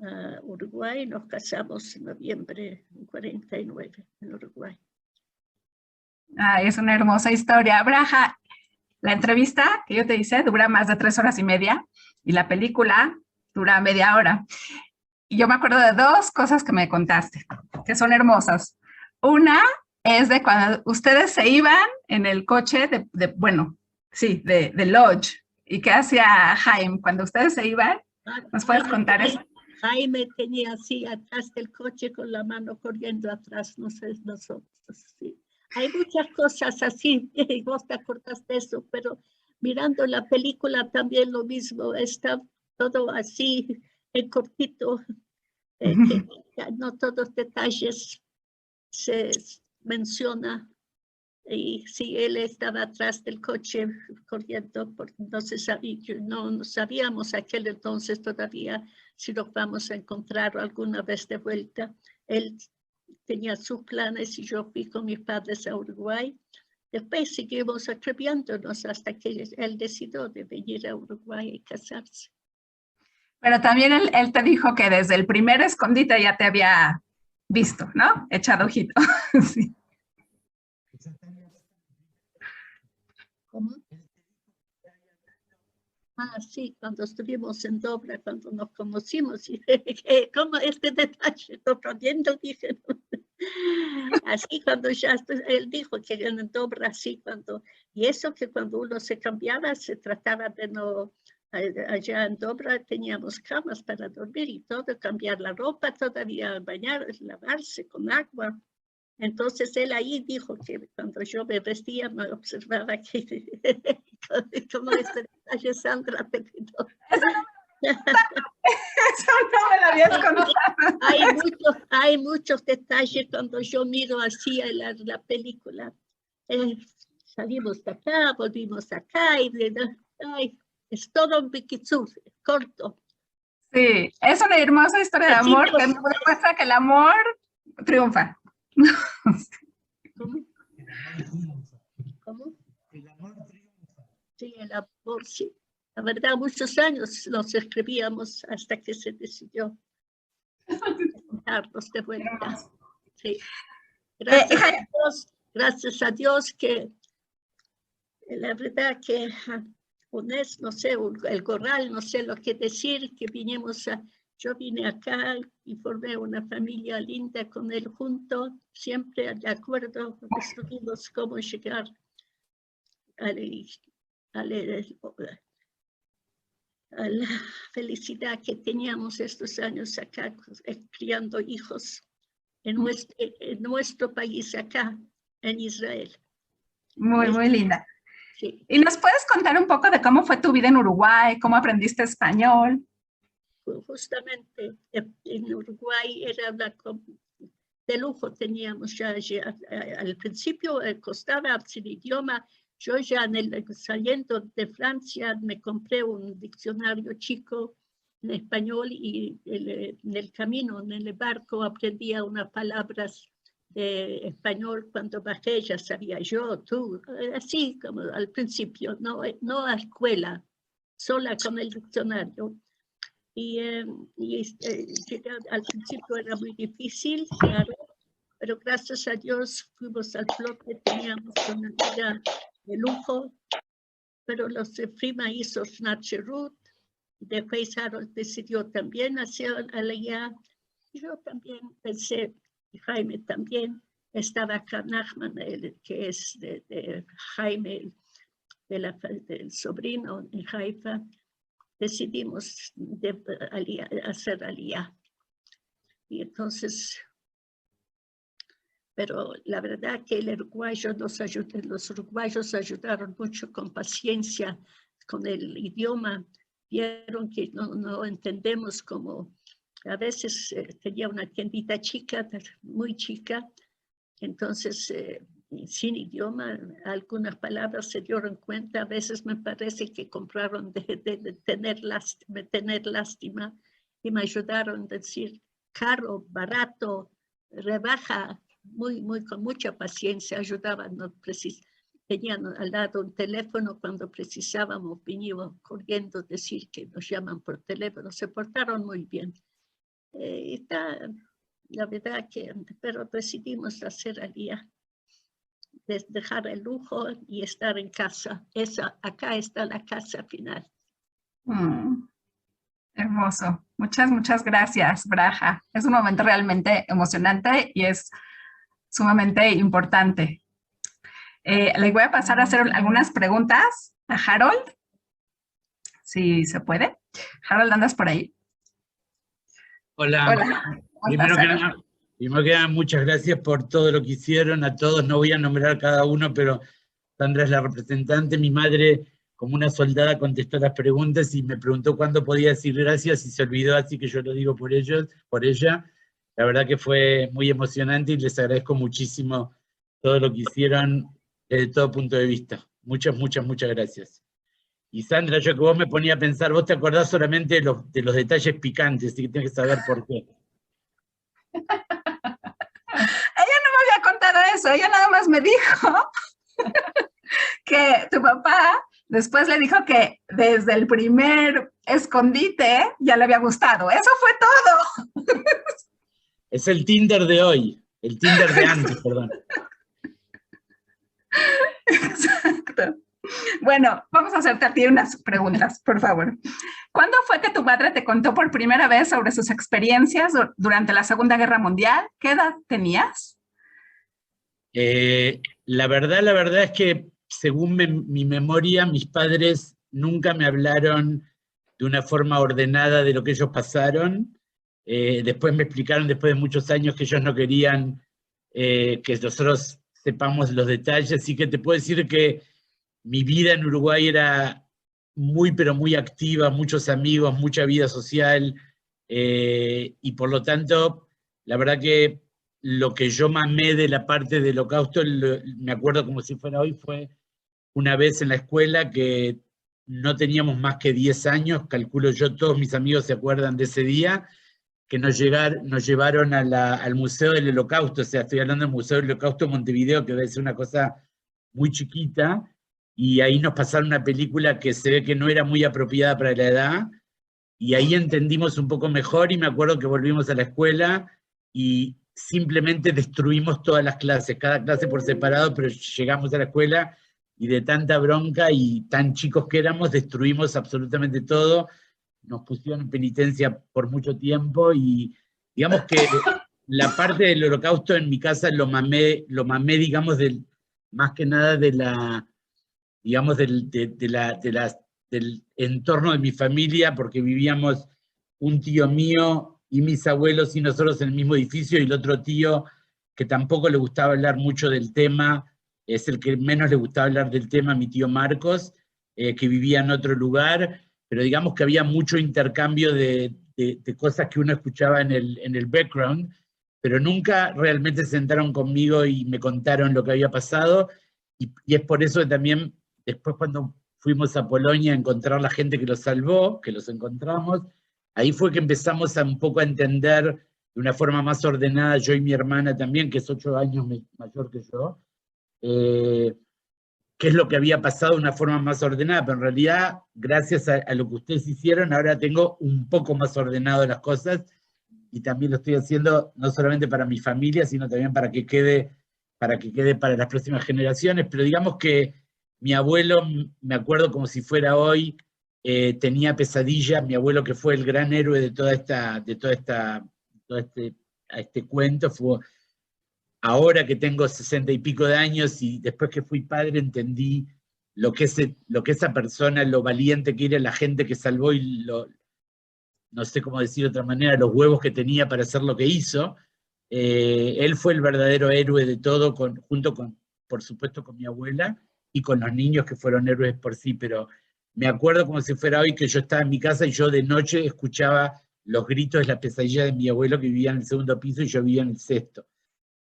a Uruguay, nos casamos en noviembre del 49 en Uruguay. Es una hermosa historia. Braha, la entrevista que yo te hice dura más de 3 horas y media y la película dura media hora. Y yo me acuerdo de 2 cosas que me contaste, que son hermosas. Una es de cuando ustedes se iban en el coche de Lodz. ¿Y qué hacía Jaime cuando ustedes se iban? ¿Nos puedes contar eso? Jaime tenía así atrás del coche con la mano corriendo atrás, no sé, nosotros. Sí. Hay muchas cosas así, vos te acordás de eso, pero mirando la película también lo mismo, está todo así en cortito, que no todos los detalles se menciona. Y si él estaba atrás del coche corriendo, porque no sabíamos aquel entonces todavía si nos vamos a encontrar alguna vez de vuelta. Él tenía sus planes y yo fui con mis padres a Uruguay. Después seguimos atreviéndonos hasta que él decidió de venir a Uruguay y casarse. Pero también él te dijo que desde el primer escondite ya te había visto, ¿no? Echado ojito. Sí. ¿Cómo? Sí, cuando estuvimos en Dobra, cuando nos conocimos, y ¿cómo este detalle? Sorprendiendo, dije. Así cuando ya, él dijo que en Dobra, así cuando, y eso que cuando uno se cambiaba, se trataba de no, allá en Dobra teníamos camas para dormir y todo, cambiar la ropa, todavía bañar, lavarse con agua. Entonces él ahí dijo que cuando yo me vestía me observaba que como este detalle Sandra te quitó. Eso no me lo habías contado. Hay muchos detalles cuando yo miro así la película. Salimos de acá, volvimos acá, es todo un biquitsur, corto. Sí, es una hermosa historia de amor que demuestra que el amor triunfa. ¿Cómo? ¿Cómo? El amor triunfa. Sí, el amor, sí. La verdad, muchos años los escribíamos hasta que se decidió juntarnos de vuelta. Sí. Gracias a Dios que la verdad que UNES, no sé, el Corral, no sé lo que decir, que yo vine acá y formé una familia linda con él junto, siempre de acuerdo, estuvimos cómo llegar a la felicidad que teníamos estos años acá, criando hijos en nuestro país acá, en Israel. Muy linda. Sí. ¿Y nos puedes contar un poco de cómo fue tu vida en Uruguay? ¿Cómo aprendiste español? Justamente en Uruguay era de lujo, teníamos ya al principio costaba el idioma. Yo ya saliendo de Francia me compré un diccionario chico en español y en el camino, en el barco, aprendía unas palabras de español. Cuando bajé ya sabía yo, tú, así como al principio, no a escuela, sola con el diccionario. Y al principio era muy difícil, claro, pero gracias a Dios fuimos al flote, teníamos una vida de lujo, pero los prima hizo Snatcherut, después Harold decidió también hacer allá, yo también pensé, Jaime también, estaba acá Nachman, que es de Jaime, del sobrino en Haifa, decidimos hacer aliyá. Y entonces, pero la verdad que los uruguayos ayudaron mucho con paciencia, con el idioma. Vieron que no entendemos como, a veces tenía una tiendita chica, muy chica, entonces sin idioma, algunas palabras se dieron cuenta, a veces me parece que compraron de tener lástima y me ayudaron a decir caro, barato, rebaja, con mucha paciencia ayudaban, tenían al lado un teléfono cuando precisábamos, veníamos corriendo a decir que nos llaman por teléfono, se portaron muy bien. La verdad que, pero decidimos hacer aliyá, dejar el lujo y estar en casa. Acá está la casa final. Hermoso. Muchas gracias, Braja. Es un momento realmente emocionante y es sumamente importante. Le voy a pasar a hacer algunas preguntas a Harold, si se puede. Harold, ¿andas por ahí? Hola. Primero que nada, muchas gracias por todo lo que hicieron. A todos no voy a nombrar cada uno, pero Sandra es la representante. Mi madre, como una soldada, contestó las preguntas y me preguntó cuándo podía decir gracias y se olvidó, así que yo lo digo por ella. La verdad que fue muy emocionante y les agradezco muchísimo todo lo que hicieron desde todo punto de vista. Muchas gracias. Y Sandra, yo que vos me ponía a pensar, vos te acordás solamente de los detalles picantes, así que tienes que saber por qué. Ella no me había contado eso, ella nada más me dijo que tu papá después le dijo que desde el primer escondite ya le había gustado. Eso fue todo. Es el Tinder de hoy, el Tinder de antes, perdón. Exacto. Bueno, vamos a hacerte a ti unas preguntas, por favor. ¿Cuándo fue que tu madre te contó por primera vez sobre sus experiencias durante la Segunda Guerra Mundial? ¿Qué edad tenías? La verdad es que, según mi memoria, mis padres nunca me hablaron de una forma ordenada de lo que ellos pasaron. Después me explicaron, después de muchos años, que ellos no querían que nosotros sepamos los detalles, así que te puedo decir que mi vida en Uruguay era muy, pero muy activa, muchos amigos, mucha vida social, y por lo tanto, la verdad que lo que yo mamé de la parte del Holocausto, me acuerdo como si fuera hoy, fue una vez en la escuela que no teníamos más que 10 años, calculo yo, todos mis amigos se acuerdan de ese día, que nos llevaron al Museo del Holocausto, o sea, estoy hablando del Museo del Holocausto de Montevideo, que debe ser una cosa muy chiquita, y ahí nos pasaron una película que se ve que no era muy apropiada para la edad, y ahí entendimos un poco mejor, y me acuerdo que volvimos a la escuela, y simplemente destruimos todas las clases, cada clase por separado, pero llegamos a la escuela, y de tanta bronca y tan chicos que éramos, destruimos absolutamente todo, nos pusieron en penitencia por mucho tiempo, y digamos que la parte del Holocausto en mi casa lo mamé digamos, más que nada de la, digamos, del entorno de mi familia, porque vivíamos un tío mío y mis abuelos y nosotros en el mismo edificio, y el otro tío que tampoco le gustaba hablar mucho del tema, es el que menos le gustaba hablar del tema, mi tío Marcos, que vivía en otro lugar, pero digamos que había mucho intercambio de cosas que uno escuchaba en el background, pero nunca realmente se sentaron conmigo y me contaron lo que había pasado, y es por eso que también después cuando fuimos a Polonia a encontrar la gente que los salvó, que los encontramos, ahí fue que empezamos un poco a entender de una forma más ordenada, yo y mi hermana también, que es 8 años mayor que yo, qué es lo que había pasado de una forma más ordenada, pero en realidad, gracias a lo que ustedes hicieron, ahora tengo un poco más ordenado las cosas, y también lo estoy haciendo no solamente para mi familia, sino también para que quede para las próximas generaciones, pero digamos que mi abuelo, me acuerdo como si fuera hoy, tenía pesadillas, mi abuelo que fue el gran héroe de todo este cuento, fue ahora que tengo 60 y pico de años y después que fui padre entendí lo que esa persona, lo valiente que era, la gente que salvó y no sé cómo decir de otra manera, los huevos que tenía para hacer lo que hizo. Él fue el verdadero héroe de todo, junto con, por supuesto, con mi abuela y con los niños que fueron héroes por sí, pero me acuerdo como si fuera hoy que yo estaba en mi casa y yo de noche escuchaba los gritos de la pesadilla de mi abuelo que vivía en el segundo piso y yo vivía en el sexto.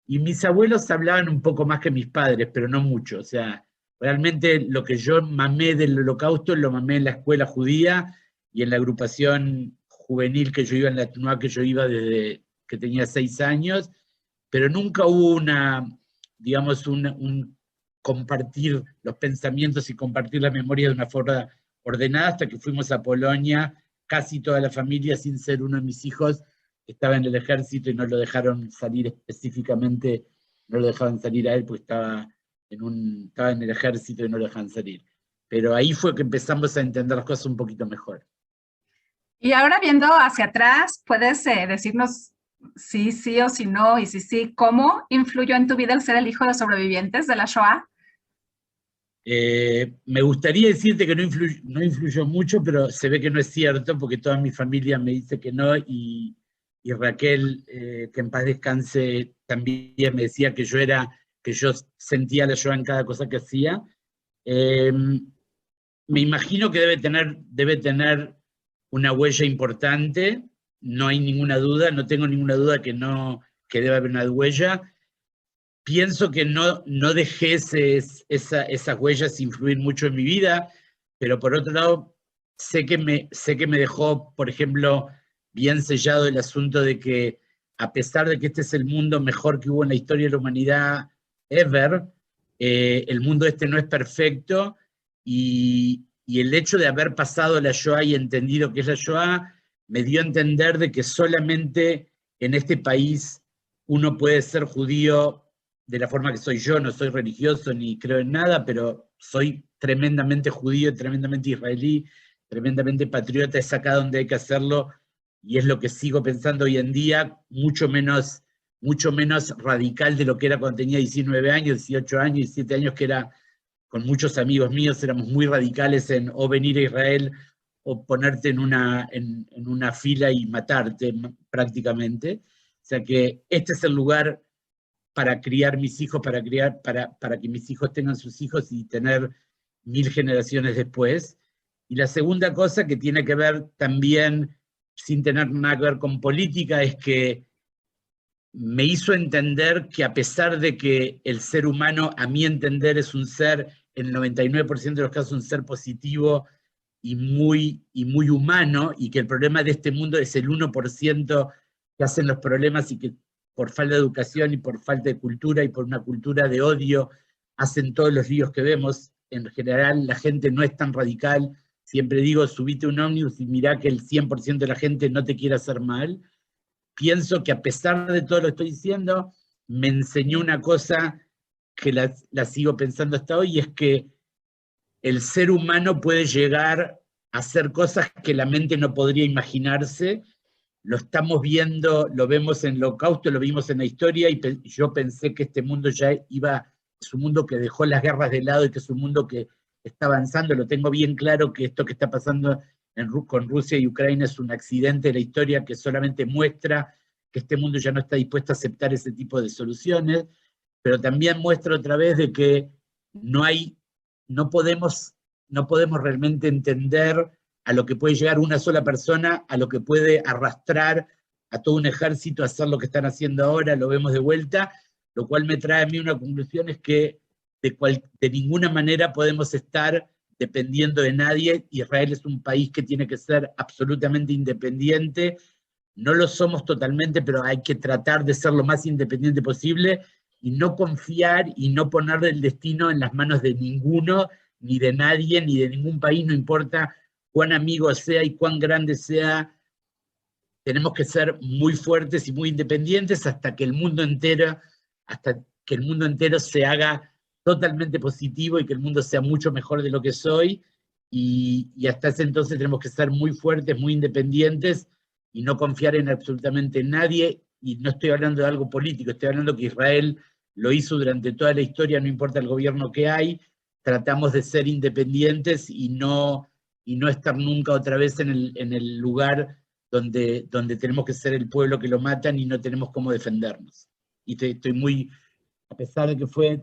Y mis abuelos hablaban un poco más que mis padres, pero no mucho. O sea, realmente lo que yo mamé del Holocausto lo mamé en la escuela judía y en la agrupación juvenil que yo iba, en la TNUA que yo iba desde que tenía 6 años, pero nunca hubo digamos, un compartir los pensamientos y compartir la memoria de una forma ordenada hasta que fuimos a Polonia, casi toda la familia, sin ser uno de mis hijos, estaba en el ejército y no lo dejaron salir específicamente, no lo dejaban salir a él porque estaba en el ejército y no lo dejaban salir. Pero ahí fue que empezamos a entender las cosas un poquito mejor. Y ahora viendo hacia atrás, ¿puedes decirnos si sí o si no, y si sí, cómo influyó en tu vida el ser el hijo de sobrevivientes de la Shoah? Me gustaría decirte que no influyó mucho, pero se ve que no es cierto, porque toda mi familia me dice que no, y Raquel, que en paz descanse, también me decía que yo sentía la Shoah en cada cosa que hacía. Me imagino que debe tener una huella importante, no hay ninguna duda, no tengo ninguna duda que debe haber una huella. Pienso que no dejé esas huellas influir mucho en mi vida, pero por otro lado, sé que me dejó, por ejemplo, bien sellado el asunto de que a pesar de que este es el mundo mejor que hubo en la historia de la humanidad ever, el mundo este no es perfecto, y el hecho de haber pasado la Shoah y entendido qué es la Shoah, me dio a entender de que solamente en este país uno puede ser judío de la forma que soy yo, no soy religioso ni creo en nada, pero soy tremendamente judío, tremendamente israelí, tremendamente patriota, es acá donde hay que hacerlo, y es lo que sigo pensando hoy en día, mucho menos radical de lo que era cuando tenía 19 años, 18 años, 17 años, que era con muchos amigos míos, éramos muy radicales en o venir a Israel o ponerte en una fila y matarte prácticamente. O sea que este es el lugar para criar mis hijos, para que mis hijos tengan sus hijos y tener 1000 generaciones después. Y la segunda cosa que tiene que ver también, sin tener nada que ver con política, es que me hizo entender que a pesar de que el ser humano, a mi entender, es un ser, en el 99% de los casos, un ser positivo y muy humano, y que el problema de este mundo es el 1% que hacen los problemas y que por falta de educación y por falta de cultura y por una cultura de odio hacen todos los líos que vemos. En general la gente no es tan radical. Siempre digo, subite un ómnibus y mirá que el 100% de la gente no te quiere hacer mal. Pienso que a pesar de todo lo que estoy diciendo, me enseñó una cosa que la sigo pensando hasta hoy, y es que el ser humano puede llegar a hacer cosas que la mente no podría imaginarse. Lo estamos viendo, lo vemos en el Holocausto, lo vimos en la historia, y yo pensé que este mundo ya es un mundo que dejó las guerras de lado y que es un mundo que está avanzando. Lo tengo bien claro que esto que está pasando con Rusia y Ucrania es un accidente de la historia que solamente muestra que este mundo ya no está dispuesto a aceptar ese tipo de soluciones, pero también muestra otra vez de que no podemos realmente entender a lo que puede llegar una sola persona, a lo que puede arrastrar a todo un ejército a hacer lo que están haciendo ahora. Lo vemos de vuelta, lo cual me trae a mí una conclusión, es que de ninguna manera podemos estar dependiendo de nadie. Israel es un país que tiene que ser absolutamente independiente. No lo somos totalmente, pero hay que tratar de ser lo más independiente posible y no confiar y no poner el destino en las manos de ninguno, ni de nadie, ni de ningún país, no importa cuán amigo sea y cuán grande sea. Tenemos que ser muy fuertes y muy independientes hasta que el mundo entero se haga totalmente positivo y que el mundo sea mucho mejor de lo que es hoy, y hasta ese entonces tenemos que ser muy fuertes, muy independientes, y no confiar en absolutamente nadie. Y no estoy hablando de algo político, estoy hablando que Israel lo hizo durante toda la historia, no importa el gobierno que hay. Tratamos de ser independientes y no estar nunca otra vez en el lugar donde tenemos que ser el pueblo que lo matan y no tenemos cómo defendernos. Y estoy muy, a pesar de que fue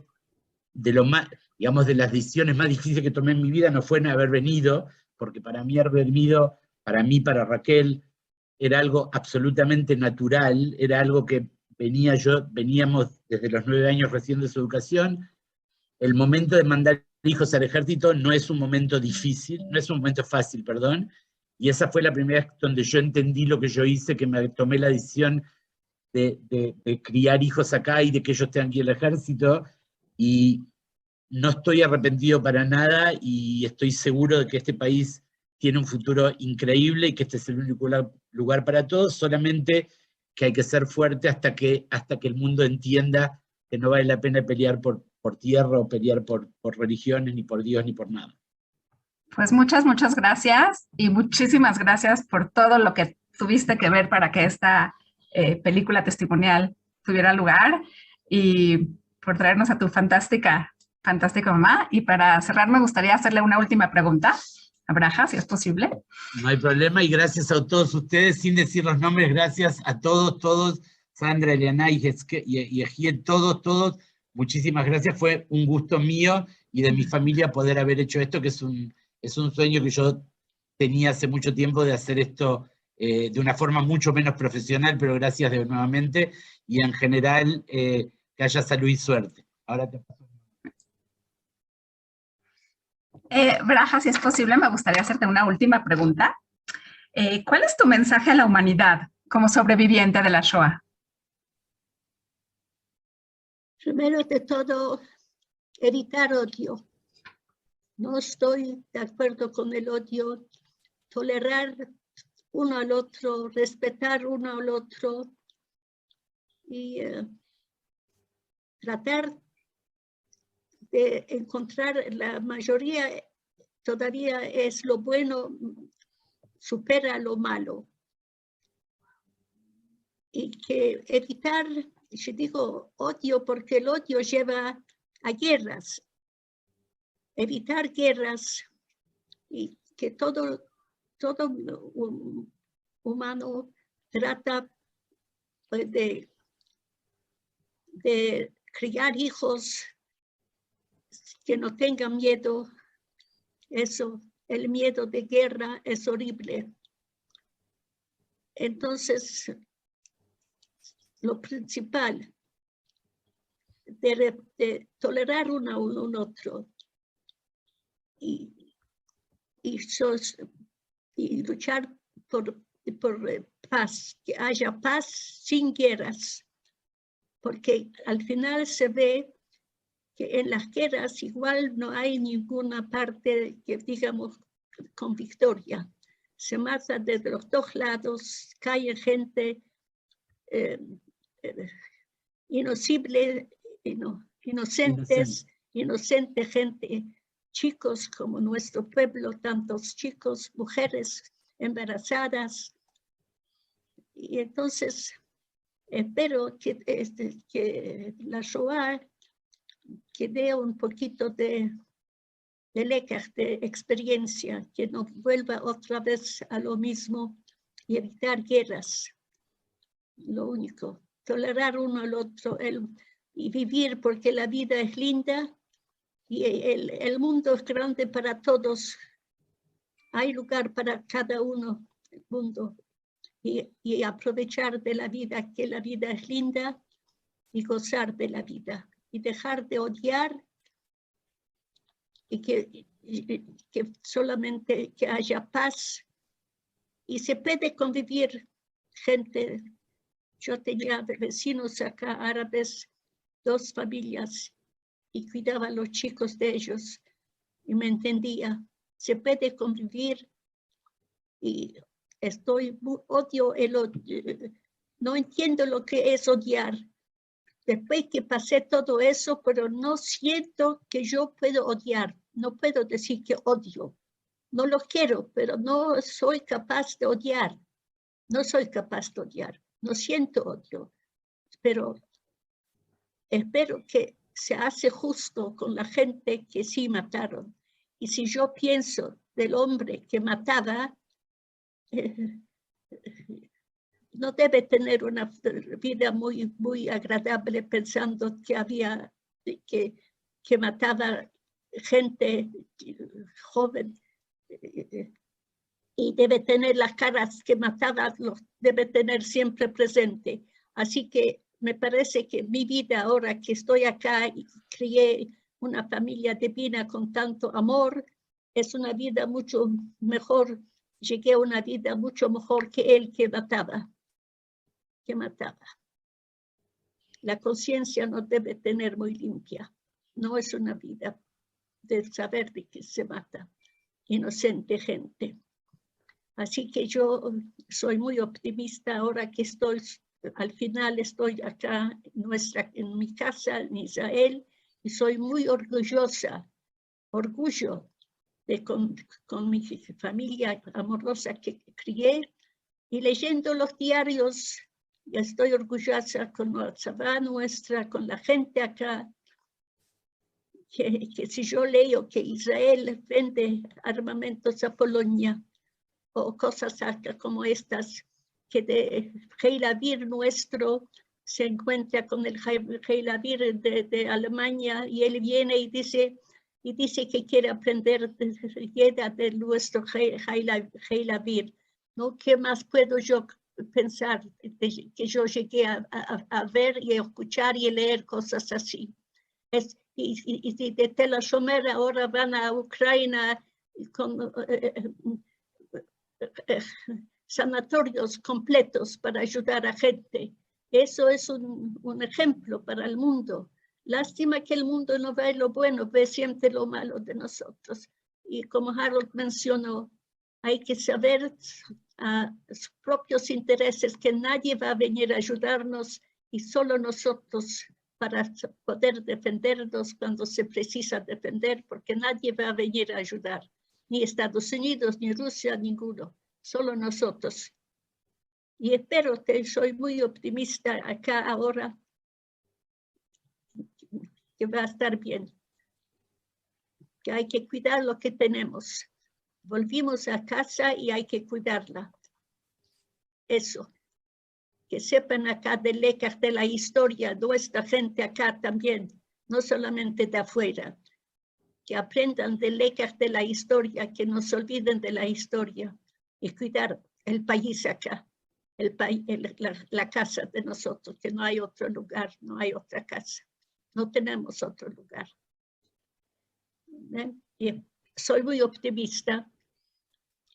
de lo más, digamos, de las decisiones más difíciles que tomé en mi vida, no fue en haber venido, porque para mí haber venido, para Raquel, era algo absolutamente natural, era algo que veníamos desde los 9 años recibiendo su educación. El momento de mandar hijos al ejército no es un momento difícil, no es un momento fácil, perdón, y esa fue la primera vez donde yo entendí lo que yo hice, que me tomé la decisión de criar hijos acá y de que ellos tengan que ir al ejército, y no estoy arrepentido para nada, y estoy seguro de que este país tiene un futuro increíble y que este es el único lugar para todos, solamente que hay que ser fuerte hasta que el mundo entienda que no vale la pena pelear por tierra o pelear por religiones, ni por Dios, ni por nada. Pues muchas gracias, y muchísimas gracias por todo lo que tuviste que ver para que esta película testimonial tuviera lugar, y por traernos a tu fantástica mamá. Y para cerrar, me gustaría hacerle una última pregunta a Braja, si es posible. No hay problema, y gracias a todos ustedes, sin decir los nombres, gracias a todos, Sandra, Eliana y Ejiel, todos, muchísimas gracias. Fue un gusto mío y de mi familia poder haber hecho esto, que es un sueño que yo tenía hace mucho tiempo, de hacer esto de una forma mucho menos profesional, pero gracias nuevamente, y en general que haya salud y suerte. Ahora te paso. Braja, si es posible, me gustaría hacerte una última pregunta. ¿Cuál es tu mensaje a la humanidad como sobreviviente de la Shoah? Primero de todo, evitar odio. No estoy de acuerdo con el odio. Tolerar uno al otro, respetar uno al otro, y tratar de encontrar, la mayoría todavía es lo bueno, supera lo malo. Y que evitar, yo digo odio porque el odio lleva a guerras. Evitar guerras, y que todo humano trata de criar hijos que no tengan miedo. Eso el miedo de guerra es horrible. Entonces, lo principal de tolerar uno a un otro y luchar por paz, que haya paz sin guerras, porque al final se ve que en las guerras igual no hay ninguna parte que digamos con victoria. Se mata desde los dos lados, cae gente inocente gente, chicos como nuestro pueblo, tantos chicos, mujeres embarazadas. Y entonces espero que la Shoah que dé un poquito de lekach, de experiencia, que no vuelva otra vez a lo mismo y evitar guerras. Lo único, tolerar uno al otro y vivir, porque la vida es linda y el mundo es grande para todos. Hay lugar para cada uno del mundo y aprovechar de la vida, que la vida es linda, y gozar de la vida y dejar de odiar y que solamente que haya paz y se puede convivir gente. Yo tenía vecinos acá árabes, 2 familias, y cuidaba a los chicos de ellos y me entendía. Se puede convivir y no entiendo lo que es odiar. Después que pasé todo eso, pero no siento que yo puedo odiar. No puedo decir que odio. No lo quiero, pero no soy capaz de odiar. No soy capaz de odiar. No siento odio. Pero espero que se hace justo con la gente que sí mataron. Y si yo pienso del hombre que mataba, no debe tener una vida muy, muy agradable pensando que mataba gente joven y debe tener las caras que mataba, debe tener siempre presente. Así que me parece que mi vida ahora que estoy acá y crié una familia divina con tanto amor, es una vida mucho mejor. Llegué a una vida mucho mejor que él que mataba. La conciencia no debe tener muy limpia. No es una vida de saber de que se mata inocente gente. Así que yo soy muy optimista ahora que al final estoy acá en mi casa en Israel y soy muy orgulloso con mi familia amorosa que crié y leyendo los diarios. Y estoy orgullosa con la tzavá nuestra, con la gente acá, que si yo leo que Israel vende armamentos a Polonia o cosas acá como estas, que de Heil Avir nuestro se encuentra con el Heil Avir de Alemania y él viene y dice que quiere aprender de nuestro Heil Avir. ¿No? ¿Qué más puedo yo pensar que yo llegué a ver y a escuchar y a leer cosas así? Y de Tel Ashomer ahora van a Ucrania con sanatorios completos para ayudar a gente. Eso es un ejemplo para el mundo. Lástima que el mundo no ve lo bueno, ve siempre lo malo de nosotros. Y como Harold mencionó, hay que saber a sus propios intereses que nadie va a venir a ayudarnos y solo nosotros para poder defendernos cuando se precisa defender, porque nadie va a venir a ayudar, ni Estados Unidos, ni Rusia, ninguno, solo nosotros. Y espero que soy muy optimista acá ahora, que va a estar bien, que hay que cuidar lo que tenemos. Volvimos a casa y hay que cuidarla. Eso. Que sepan acá del lekach de la historia, nuestra gente acá también, no solamente de afuera. que aprendan de lecas de la historia, que no se olviden de la historia y cuidar el país acá, la casa de nosotros, que no hay otro lugar, no hay otra casa, no tenemos otro lugar. Y soy muy optimista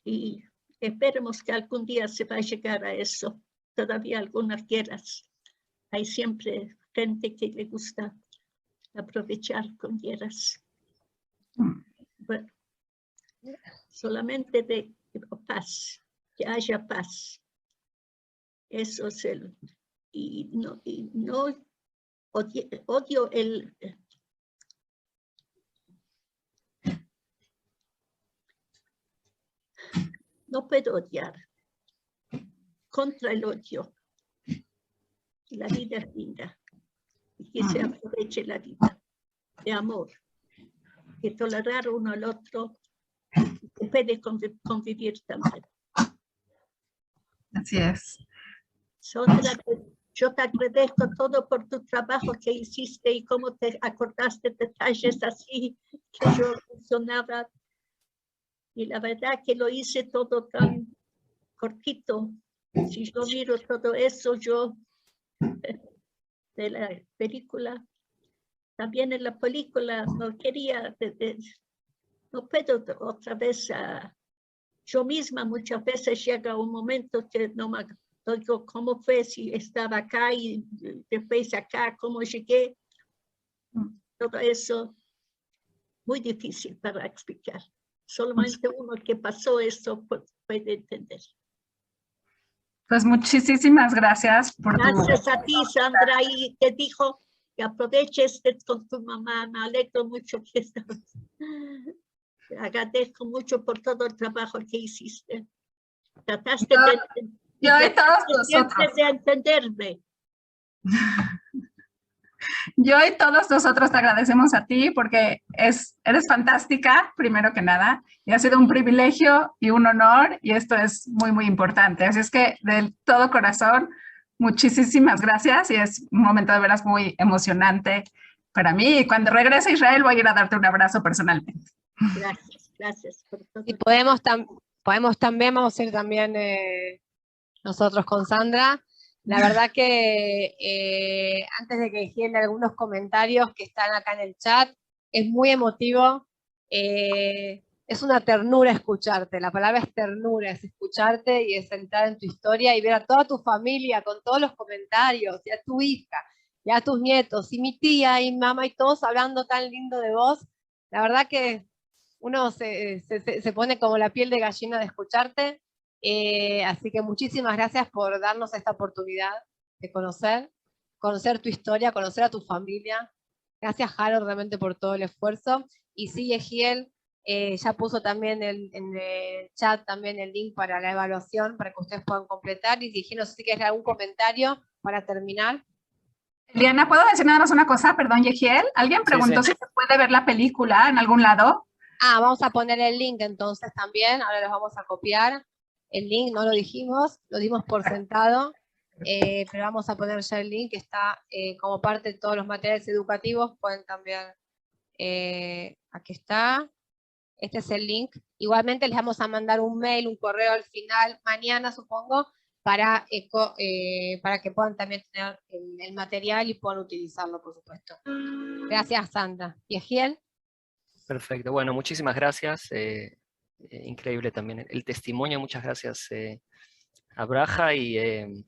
y esperemos que algún día se va a llegar a eso. Todavía algunas guerras, hay siempre gente que le gusta aprovechar con guerras. Bueno, solamente de paz, que haya paz. Eso es el... Y no odio el... No puedo odiar contra el odio. La vida es linda y que se aproveche la vida de amor, de tolerar uno al otro, se puede convivir también. Así es. Sandra, yo te agradezco todo por tu trabajo que hiciste y cómo te acordaste detalles así que yo mencionaba. Y la verdad que lo hice todo tan cortito. Si yo miro todo eso, yo de la película, también en la película no quería, no puedo otra vez, yo misma muchas veces llega un momento que no me acuerdo cómo fue, si estaba acá y después acá, cómo llegué, todo eso, muy difícil para explicar. Solamente uno que pasó eso puede entender. Pues muchísimas gracias por Gracias a ti, Sandra, y te dijo que aproveches con tu mamá. Me alegro mucho que estás. Te agradezco mucho por todo el trabajo que hiciste. Trataste de entenderme. Yo y todos nosotros te agradecemos a ti porque eres fantástica, primero que nada, y ha sido un privilegio y un honor, y esto es muy, muy importante. Así es que de todo corazón, muchísimas gracias, y es un momento de veras muy emocionante para mí. Y cuando regrese a Israel voy a ir a darte un abrazo personalmente. Gracias. Por todo. Y podemos también, vamos a ir también nosotros con Sandra. La verdad que antes de que giren algunos comentarios que están acá en el chat, es muy emotivo, es una ternura escucharte, la palabra es ternura, es escucharte y es entrar en tu historia y ver a toda tu familia con todos los comentarios, y a tu hija, y a tus nietos, y mi tía, y mi mamá, y todos hablando tan lindo de vos. La verdad que uno se pone como la piel de gallina de escucharte. Así que muchísimas gracias por darnos esta oportunidad de conocer tu historia, conocer a tu familia. Gracias, Harold, realmente por todo el esfuerzo. Y sí, Egiel ya puso también en el chat también el link para la evaluación, para que ustedes puedan completar. Y si no sé si quieres algún comentario para terminar. Eliana, ¿puedo decir nada más una cosa? Perdón, Yehiel. ¿Alguien preguntó si se puede ver la película en algún lado? Vamos a poner el link entonces también. Ahora los vamos a copiar. El link no lo dijimos, lo dimos por sentado, pero vamos a poner ya el link que está como parte de todos los materiales educativos. Pueden también, aquí está, este es el link. Igualmente les vamos a mandar un mail, un correo al final, mañana supongo, para que puedan también tener el material y puedan utilizarlo, por supuesto. Gracias, Sandra. ¿Y Egiel? Perfecto, bueno, muchísimas gracias. Increíble también el testimonio, muchas gracias a Braja y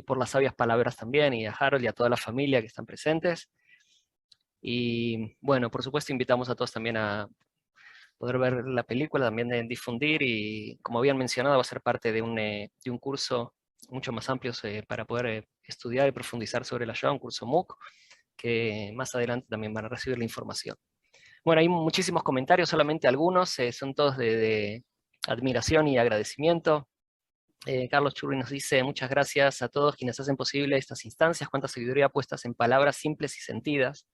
por las sabias palabras también, y a Harold y a toda la familia que están presentes. Y bueno, por supuesto invitamos a todos también a poder ver la película, también de difundir, y como habían mencionado va a ser parte de un curso mucho más amplio para poder estudiar y profundizar sobre la Shoah, un curso MOOC, que más adelante también van a recibir la información. Bueno, hay muchísimos comentarios, solamente algunos, son todos de admiración y agradecimiento. Carlos Churri nos dice: muchas gracias a todos quienes hacen posible estas instancias, cuánta sabiduría puestas en palabras simples y sentidas.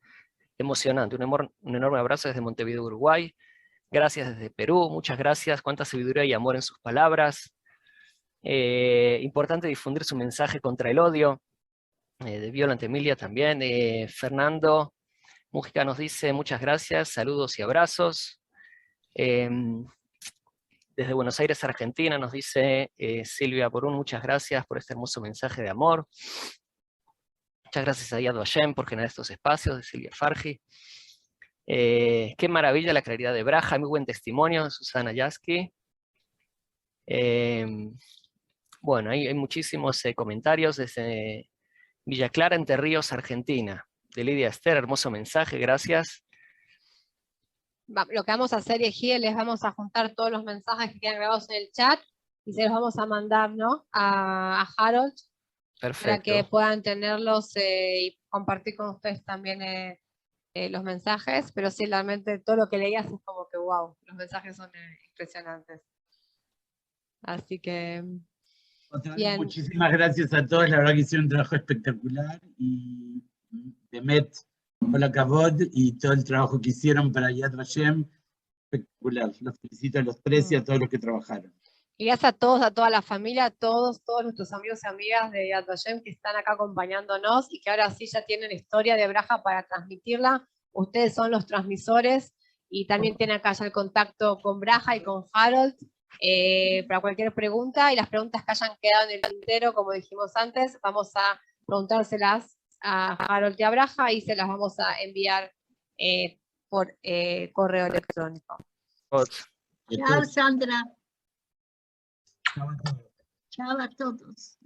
Emocionante, un enorme abrazo desde Montevideo, Uruguay. Gracias desde Perú, muchas gracias, cuánta sabiduría y amor en sus palabras. Importante difundir su mensaje contra el odio. De Violante Emilia también. Fernando, Mújica nos dice muchas gracias, saludos y abrazos. Desde Buenos Aires, Argentina, nos dice Silvia Porún, muchas gracias por este hermoso mensaje de amor. Muchas gracias a Yad Vashem por generar estos espacios, de Silvia Farji. Qué maravilla la claridad de Braja, muy buen testimonio de Susana Yasky. Bueno, hay muchísimos comentarios desde Villa Clara, Entre Ríos, Argentina. De Lidia Esther, hermoso mensaje, gracias. Lo que vamos a hacer, Egiel, es vamos a juntar todos los mensajes que quedan grabados en el chat y se los vamos a mandar, ¿no? a Harold. Perfecto. Para que puedan tenerlos y compartir con ustedes también los mensajes, pero sí, realmente todo lo que leías es como que wow, los mensajes son impresionantes. Así que, bien. Muchísimas gracias a todos, la verdad que hicieron un trabajo espectacular, y Demet, hola Kavod, y todo el trabajo que hicieron para Yad Vashem, espectacular. Los felicito a los tres y a todos los que trabajaron. Y gracias a todos, a toda la familia, a todos nuestros amigos y amigas de Yad Vashem que están acá acompañándonos y que ahora sí ya tienen historia de Braja para transmitirla. Ustedes son los transmisores y también tienen acá ya el contacto con Braja y con Harold para cualquier pregunta, y las preguntas que hayan quedado en el tintero, como dijimos antes, vamos a preguntárselas a Harold y a Braja y se las vamos a enviar por correo electrónico. Chao, Sandra. Chao a todos.